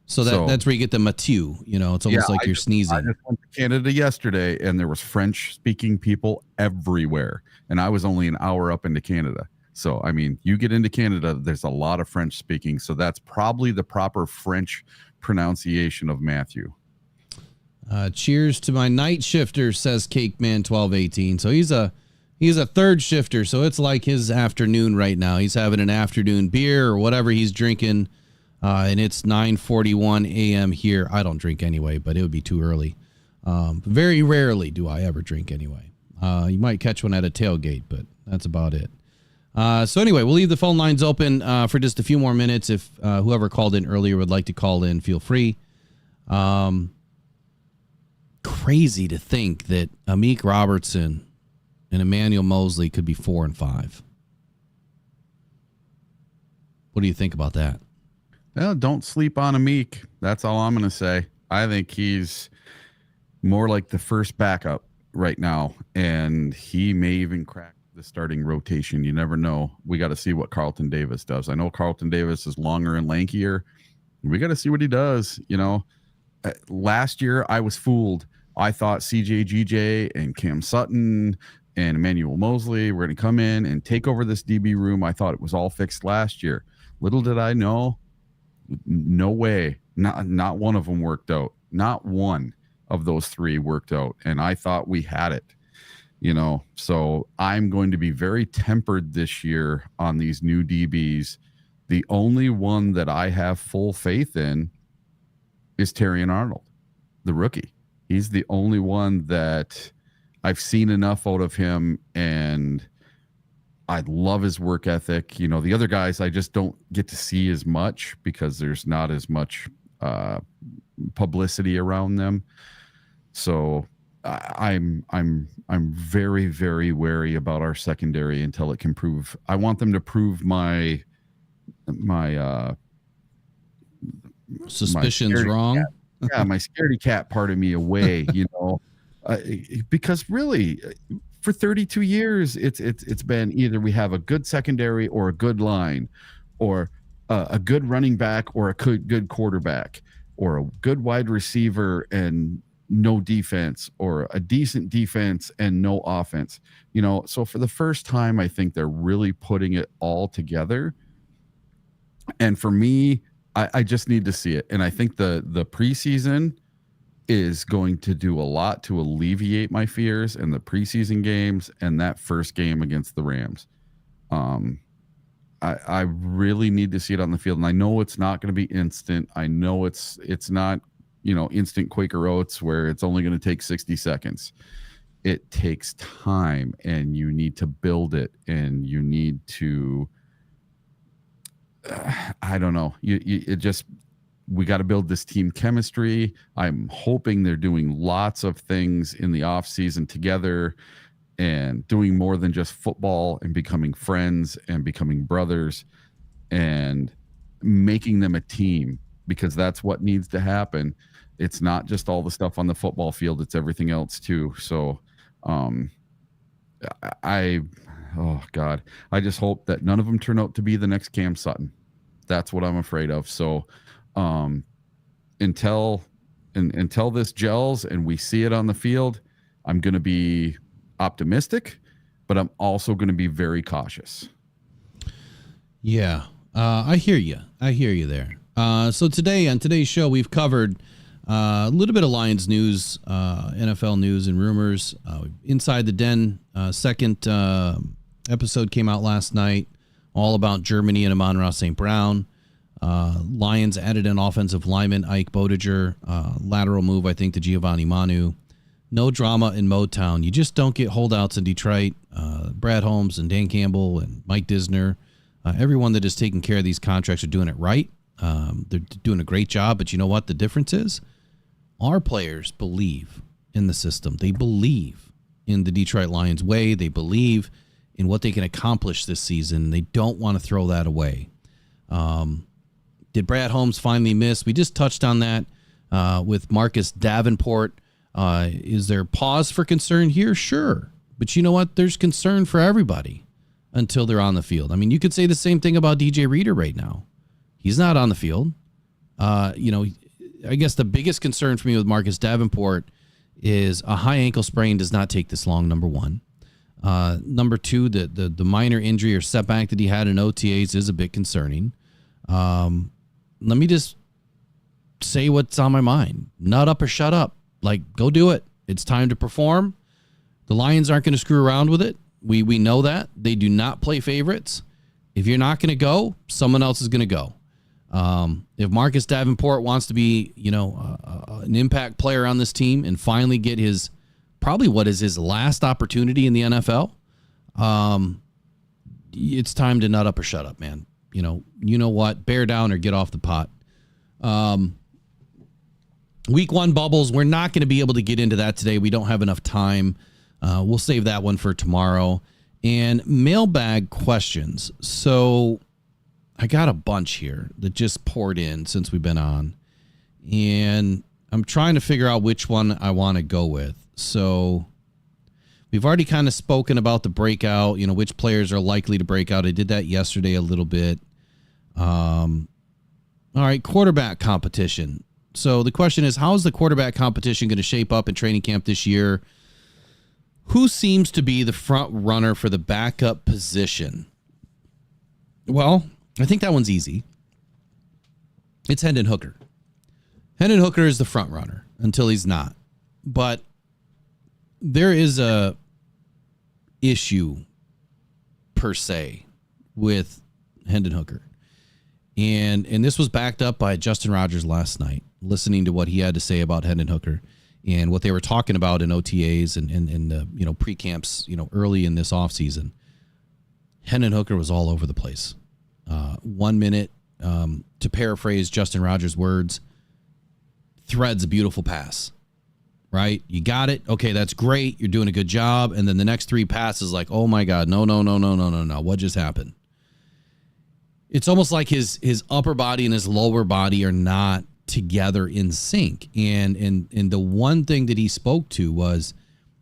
So that's where you get the Mathieu. You know, it's almost like you're sneezing. I just went to Canada yesterday, and there was French-speaking people everywhere, and I was only an hour up into Canada. So, I mean, you get into Canada, there's a lot of French-speaking, so that's probably the proper French pronunciation of Matthew. Cheers to my night shifter, says Cake Man 1218. So he's a third shifter, so it's like his afternoon right now. He's having an afternoon beer or whatever he's drinking. And it's 9:41 a.m. here. I don't drink anyway, but it would be too early. Very rarely do I ever drink anyway. You might catch one at a tailgate, but that's about it. So anyway, we'll leave the phone lines open for just a few more minutes. If whoever called in earlier would like to call in, feel free. Crazy to think that Amik Robertson and Emmanuel Mosley could be 4 and 5. What do you think about that? Well, don't sleep on Amik. That's all I'm going to say. I think he's more like the first backup right now, and he may even crack the starting rotation. You never know. We got to see what Carlton Davis does. I know Carlton Davis is longer and lankier. We got to see what he does. You know, last year I was fooled. I thought CJ and Cam Sutton and Emmanuel Mosley were going to come in and take over this DB room. I thought it was all fixed last year. Little did I know, no way. Not one of them worked out. Not one of those three worked out. And I thought we had it, you know. So I'm going to be very tempered this year on these new DBs. The only one that I have full faith in is Terrion Arnold, the rookie. He's the only one that I've seen enough out of him, and I love his work ethic. You know, the other guys I just don't get to see as much because there's not as much publicity around them. So I'm very, very wary about our secondary until it can prove. I want them to prove my suspicions wrong. Yeah, my scaredy cat part of me away, you know, because really for 32 years, it's been either we have a good secondary or a good line, or a good running back or a good quarterback, or a good wide receiver and no defense, or a decent defense and no offense. You know, so for the first time, I think they're really putting it all together. And for me, I just need to see it. And I think the preseason is going to do a lot to alleviate my fears in the preseason games and that first game against the Rams. I really need to see it on the field. And I know it's not going to be instant. I know it's not, you know, instant Quaker Oats where it's only going to take 60 seconds. It takes time, and you need to build it, and you need to, I don't know. We got to build this team chemistry. I'm hoping they're doing lots of things in the off season together and doing more than just football, and becoming friends and becoming brothers and making them a team, because that's what needs to happen. It's not just all the stuff on the football field. It's everything else too. So, oh God, I just hope that none of them turn out to be the next Cam Sutton. That's what I'm afraid of. So, until this gels and we see it on the field, I'm going to be optimistic, but I'm also going to be very cautious. Yeah. I hear you there. So today on today's show, we've covered A little bit of Lions news, NFL news and rumors. Inside the Den, second episode came out last night, all about Germany and Amon-Ra St. Brown. Lions added an offensive lineman, Ike Bodager. Lateral move, I think, to Giovanni Manu. No drama in Motown. You just don't get holdouts in Detroit. Brad Holmes and Dan Campbell and Mike Disner, everyone that is taking care of these contracts are doing it right. They're doing a great job, but you know what the difference is? Our players believe in the system. They believe in the Detroit Lions way. They believe in what they can accomplish this season. They don't want to throw that away. Did Brad Holmes finally miss? We just touched on that with Marcus Davenport. Is there pause for concern here? Sure. But you know what? There's concern for everybody until they're on the field. I mean, you could say the same thing about DJ Reader right now. He's not on the field. I guess the biggest concern for me with Marcus Davenport is a high ankle sprain does not take this long, number one. Number two, the minor injury or setback that he had in OTAs is a bit concerning. Let me just say what's on my mind. Nut up or shut up. Like, go do it. It's time to perform. The Lions aren't going to screw around with it. We know that. They do not play favorites. If you're not going to go, someone else is going to go. If Marcus Davenport wants to be, an impact player on this team and finally get his, probably what is his last opportunity in the NFL, it's time to nut up or shut up, man. You know what? Bear down or get off the pot. Week one bubbles. We're not going to be able to get into that today. We don't have enough time. We'll save that one for tomorrow. And mailbag questions. So I got a bunch here that just poured in since we've been on. And I'm trying to figure out which one I want to go with. So we've already kind of spoken about the breakout, which players are likely to break out. I did that yesterday a little bit. All right, quarterback competition. So the question is, how is the quarterback competition going to shape up in training camp this year? Who seems to be the front runner for the backup position? Well, I think that one's easy. It's Hendon Hooker. Hendon Hooker is the front runner until he's not. But there is a issue per se with Hendon Hooker. And this was backed up by Justin Rogers last night, listening to what he had to say about Hendon Hooker and what they were talking about in OTAs and the pre-camps, early in this offseason. Hendon Hooker was all over the place. 1 minute, to paraphrase Justin Rogers' words, threads a beautiful pass, right? You got it. Okay, that's great. You're doing a good job. And then the next three passes, like, oh my God, no. What just happened? It's almost like his upper body and his lower body are not together in sync. And the one thing that he spoke to was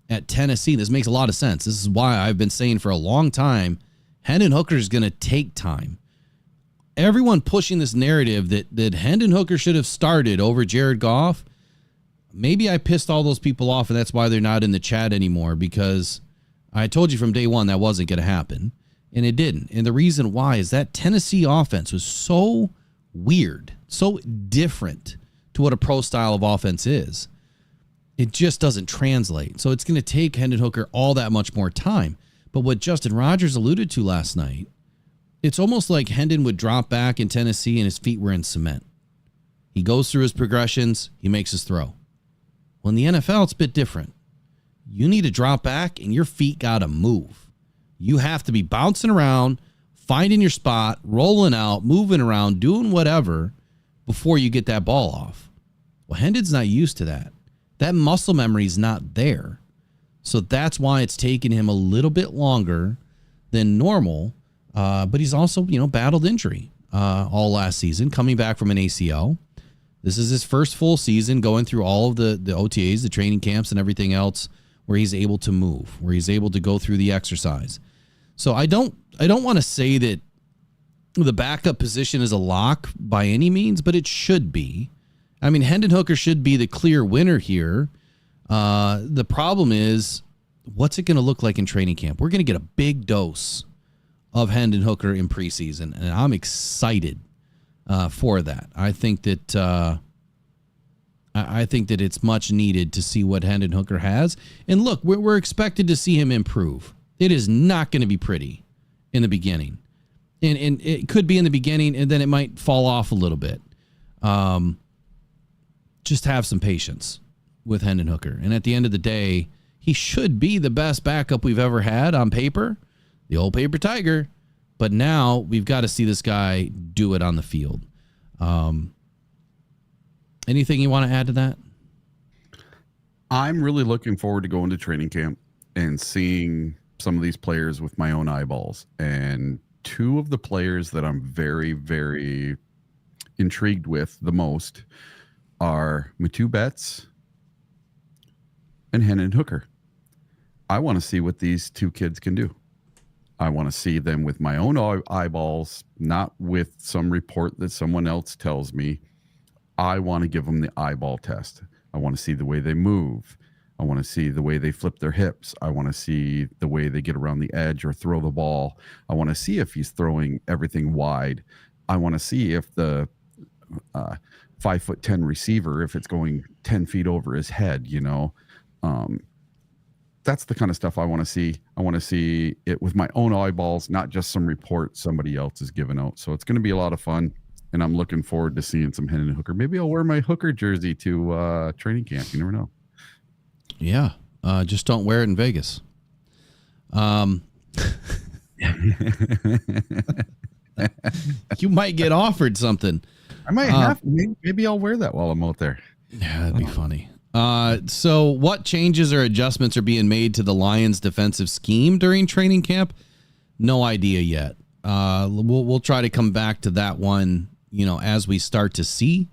at Tennessee. This makes a lot of sense. This is why I've been saying for a long time, Hendon Hooker is going to take time. Everyone pushing this narrative that Hendon Hooker should have started over Jared Goff. Maybe I pissed all those people off, and that's why they're not in the chat anymore, because I told you from day one that wasn't going to happen, and it didn't. And the reason why is that Tennessee offense was so weird, so different to what a pro style of offense is. It just doesn't translate. So it's going to take Hendon Hooker all that much more time. But what Justin Rogers alluded to last night, it's almost like Hendon would drop back in Tennessee and his feet were in cement. He goes through his progressions. He makes his throw. Well, in the NFL, it's a bit different. You need to drop back and your feet got to move. You have to be bouncing around, finding your spot, rolling out, moving around, doing whatever before you get that ball off. Well, Hendon's not used to that. That muscle memory is not there. So that's why it's taken him a little bit longer than normal. But he's also, battled injury all last season, coming back from an ACL. This is his first full season going through all of the OTAs, the training camps and everything else where he's able to move, where he's able to go through the exercise. So I don't want to say that the backup position is a lock by any means, but it should be. I mean, Hendon Hooker should be the clear winner here. The problem is, what's it going to look like in training camp? We're going to get a big dose of Hendon Hooker in preseason, and I'm excited for that. I think that I think that it's much needed to see what Hendon Hooker has. And look, we're expected to see him improve. It is not going to be pretty in the beginning. And it could be in the beginning, and then it might fall off a little bit. Just have some patience with Hendon Hooker. And at the end of the day, he should be the best backup we've ever had on paper, the old paper tiger. But now we've got to see this guy do it on the field. Anything you want to add to that? I'm really looking forward to going to training camp and seeing some of these players with my own eyeballs. And two of the players that I'm very, very intrigued with the most are Matu Betts and Hendon Hooker. I want to see what these two kids can do. I want to see them with my own eyeballs, not with some report that someone else tells me. I want to give them the eyeball test. I want to see the way they move. I want to see the way they flip their hips. I want to see the way they get around the edge or throw the ball. I want to see if he's throwing everything wide. I want to see if the 5'10" receiver, if it's going 10 feet over his head, that's the kind of stuff I want to see. I want to see it with my own eyeballs, not just some report somebody else is giving out. So it's going to be a lot of fun, and I'm looking forward to seeing some Hendon Hooker. Maybe I'll wear my Hooker jersey to training camp. You never know. Yeah, just don't wear it in Vegas. You might get offered something. I might have. Maybe I'll wear that while I'm out there. Yeah, that'd be funny. So what changes or adjustments are being made to the Lions defensive scheme during training camp? No idea yet. We'll try to come back to that one, as we start to see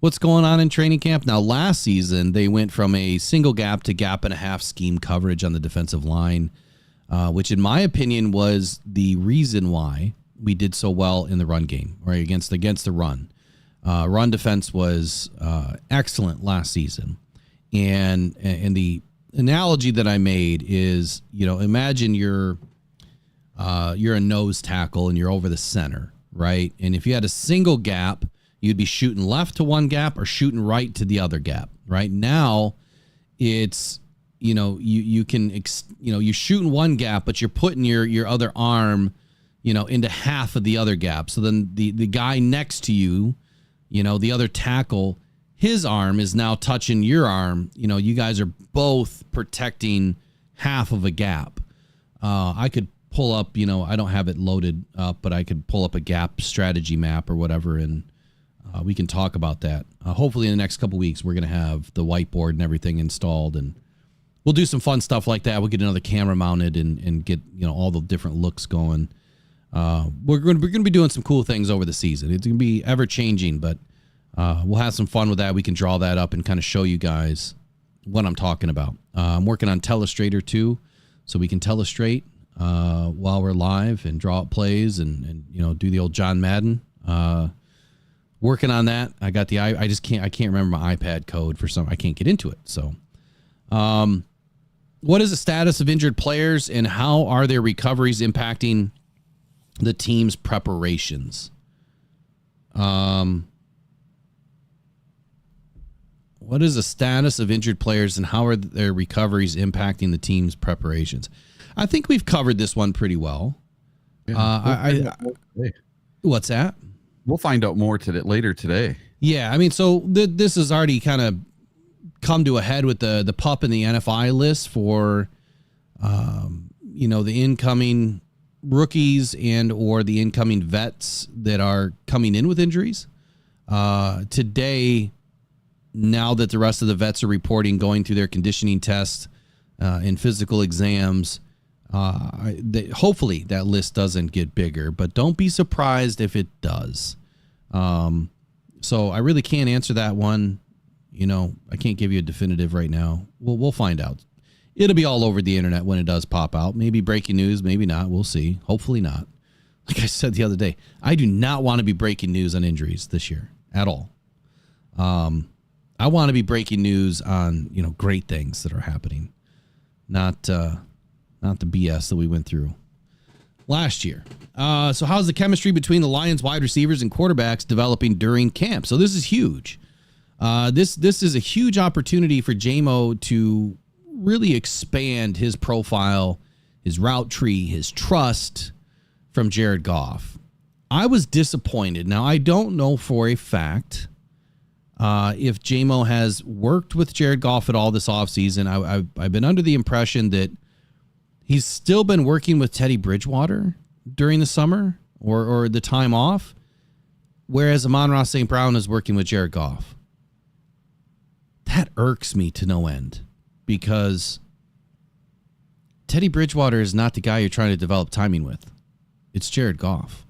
what's going on in training camp. Now, last season, they went from a single gap to gap and a half scheme coverage on the defensive line, which in my opinion was the reason why we did so well in the run game, right? Against the run. Run defense was excellent last season. And the analogy that I made is, imagine you're a nose tackle and you're over the center, right? And if you had a single gap, you'd be shooting left to one gap or shooting right to the other gap. Right now, it's you can you're shooting one gap, but you're putting your other arm into half of the other gap. So then the guy next to you, the other tackle, his arm is now touching your arm. You guys are both protecting half of a gap. I could pull up, I don't have it loaded up, but I could pull up a gap strategy map or whatever, and we can talk about that. Hopefully in the next couple weeks, we're going to have the whiteboard and everything installed, and we'll do some fun stuff like that. We'll get another camera mounted and get, all the different looks going. We're going to be doing some cool things over the season. It's going to be ever changing, but we'll have some fun with that. We can draw that up and kind of show you guys what I'm talking about. I'm working on Telestrator too, so we can telestrate while we're live and draw up plays and do the old John Madden. Working on that. I got I can't remember my iPad code for some. I can't get into it. So, what is the status of injured players and how are their recoveries impacting the team's preparations? What is the status of injured players and how are their recoveries impacting the team's preparations? I think we've covered this one pretty well. Yeah, what's that? We'll find out more later today. Yeah, I mean, so this has already kind of come to a head with the PUP and the NFI list for, the incoming rookies and or the incoming vets that are coming in with injuries. Today, now that the rest of the vets are reporting going through their conditioning tests and physical exams, hopefully that list doesn't get bigger, but don't be surprised if it does. So I really can't answer that one. I can't give you a definitive right now. We'll find out. It'll be all over the internet when it does pop out. Maybe breaking news, maybe not. We'll see. Hopefully not. Like I said the other day, I do not want to be breaking news on injuries this year at all. I want to be breaking news on, great things that are happening, not the BS that we went through last year. So how's the chemistry between the Lions wide receivers and quarterbacks developing during camp? So this is huge. This is a huge opportunity for JMO to really expand his profile, his route tree, his trust from Jared Goff. I was disappointed. Now, I don't know for a fact if JMO has worked with Jared Goff at all this offseason. I've been under the impression that he's still been working with Teddy Bridgewater during the summer or the time off, whereas Amon-Ra St. Brown is working with Jared Goff. That irks me to no end because Teddy Bridgewater is not the guy you're trying to develop timing with. It's Jared Goff.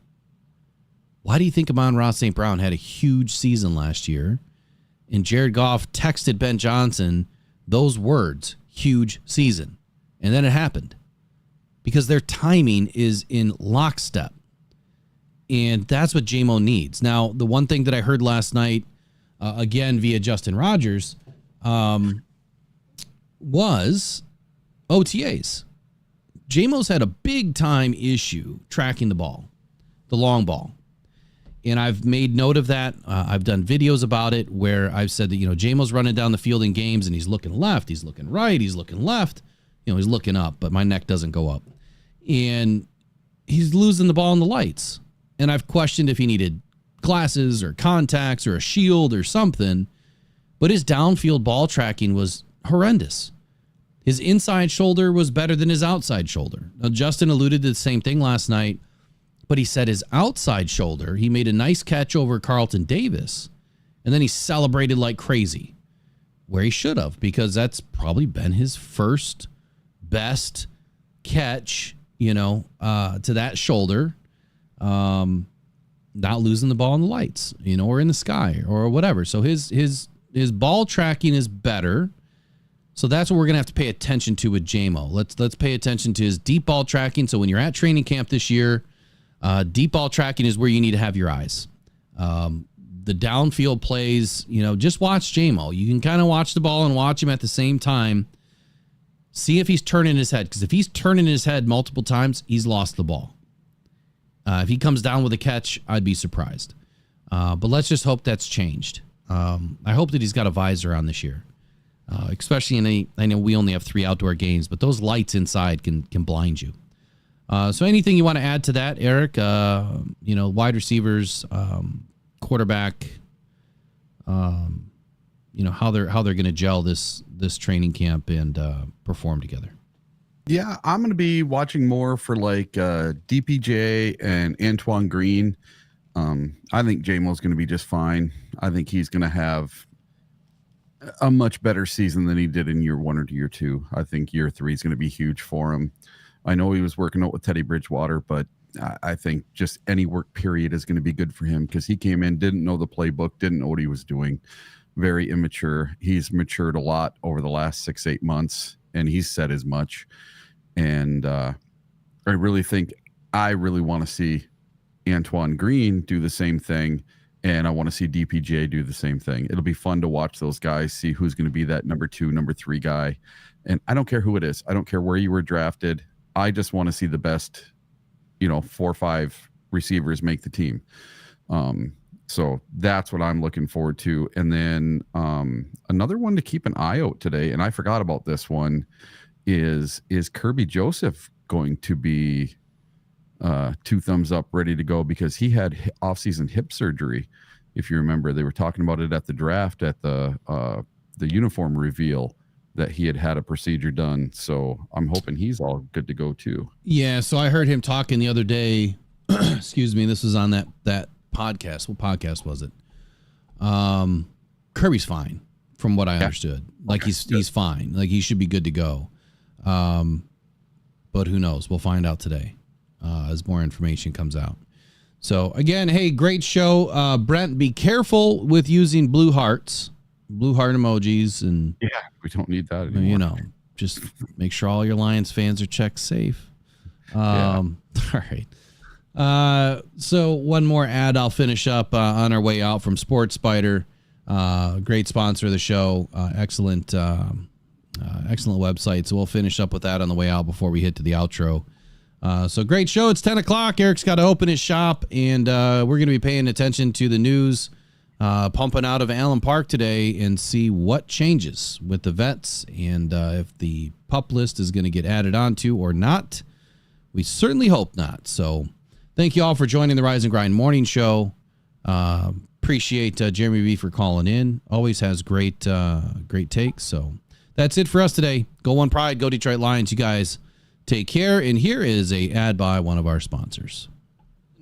Why do you think Amon-Ra St. Brown had a huge season last year and Jared Goff texted Ben Johnson those words, huge season, and then it happened? Because their timing is in lockstep. And that's what JMO needs. Now, the one thing that I heard last night, again via Justin Rogers, was OTAs. JMO's had a big time issue tracking the ball, the long ball. And I've made note of that. I've done videos about it where I've said that, JMO's running down the field in games and he's looking left, he's looking right, he's looking left. He's looking up, but my neck doesn't go up. And he's losing the ball in the lights. And I've questioned if he needed glasses or contacts or a shield or something. But his downfield ball tracking was horrendous. His inside shoulder was better than his outside shoulder. Now, Justin alluded to the same thing last night, but he said his outside shoulder, he made a nice catch over Carlton Davis, and then he celebrated like crazy, where he should have, because that's probably been his first best catch, to that shoulder, not losing the ball in the lights, or in the sky or whatever. So his ball tracking is better. So that's what we're going to have to pay attention to with JMO. Let's pay attention to his deep ball tracking. So when you're at training camp this year, deep ball tracking is where you need to have your eyes. The downfield plays, just watch JMO. You can kind of watch the ball and watch him at the same time. See if he's turning his head, because if he's turning his head multiple times, he's lost the ball. If he comes down with a catch, I'd be surprised. But let's just hope that's changed. I hope that he's got a visor on this year, especially I know we only have 3 outdoor games, but those lights inside can blind you. So anything you want to add to that, Eric? Wide receivers, quarterback, how they're going to gel this training camp and perform together. Yeah, I'm going to be watching more for DPJ and Antoine Green. I think JMO's going to be just fine. I think he's going to have a much better season than he did in year 1 or year 2. I think year 3 is going to be huge for him. I know he was working out with Teddy Bridgewater, but I think just any work period is going to be good for him because he came in, didn't know the playbook, didn't know what he was doing. Very immature. He's matured a lot over the last 6-8 months, and he's said as much. And I really want to see Antoine Green do the same thing, and I want to see DPJ do the same thing. It'll be fun to watch those guys, see who's going to be that number 2, number 3 guy. And I don't care who it is. I don't care where you were drafted. I just want to see the best, 4 or 5 receivers make the team. So that's what I'm looking forward to. And then another one to keep an eye out today, and I forgot about this one, is Kirby Joseph going to be 2 thumbs up, ready to go, because he had off-season hip surgery. If you remember, they were talking about it at the draft at the uniform reveal that he had a procedure done. So I'm hoping he's all good to go too. Yeah. So I heard him talking the other day. Excuse me. This was on that podcast. What podcast was it? Kirby's fine from what I understood. Like he's fine. Like he should be good to go. But who knows? We'll find out today as more information comes out. So again, hey, great show. Brent, be careful with using blue heart emojis, and we don't need that anymore. Just make sure all your Lions fans are checked safe. All right. So one more ad I'll finish up on our way out from Sports Spider. Great sponsor of the show. Excellent website. So we'll finish up with that on the way out before we hit to the outro. So great show. It's 10 o'clock. Eric's got to open his shop, and we're going to be paying attention to the news pumping out of Allen Park today and see what changes with the vets and if the PUP list is going to get added onto or not. We certainly hope not. So thank you all for joining the Rise and Grind Morning Show. Appreciate Jeremy B for calling in. Always has great takes. So that's it for us today. Go One Pride, go Detroit Lions. You guys take care. And here is a ad by one of our sponsors.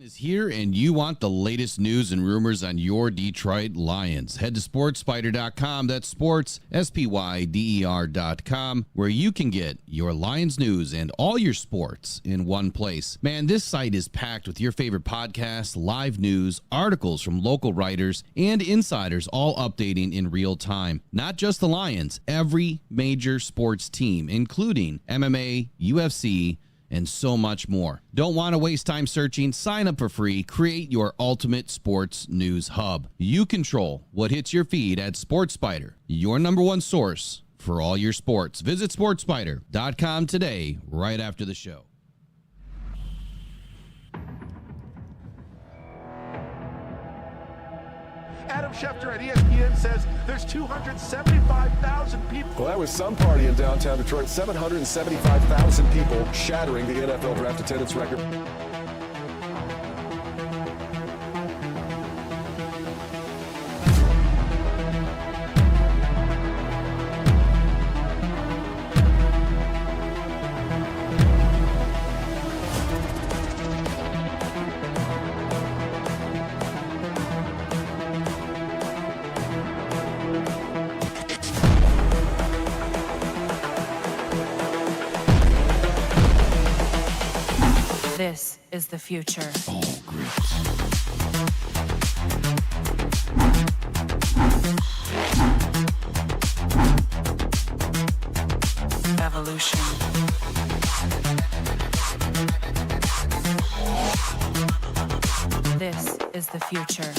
Is here and you want the latest news and rumors on your Detroit Lions. Head to sportspider.com. That's sports, SPYDER.com, where you can get your Lions news and all your sports in one place. Man, this site is packed with your favorite podcasts, live news, articles from local writers, and insiders, all updating in real time. Not just the Lions, every major sports team, including MMA, UFC, and so much more. Don't want to waste time searching? Sign up for free. Create your ultimate sports news hub. You control what hits your feed at SportsSpider, your number one source for all your sports. Visit SportSpider.com today, right after the show. Adam Schefter at ESPN says there's 275,000 people. Well, that was some party in downtown Detroit. 775,000 people shattering the NFL draft attendance record. This is the future. Evolution. This is the future.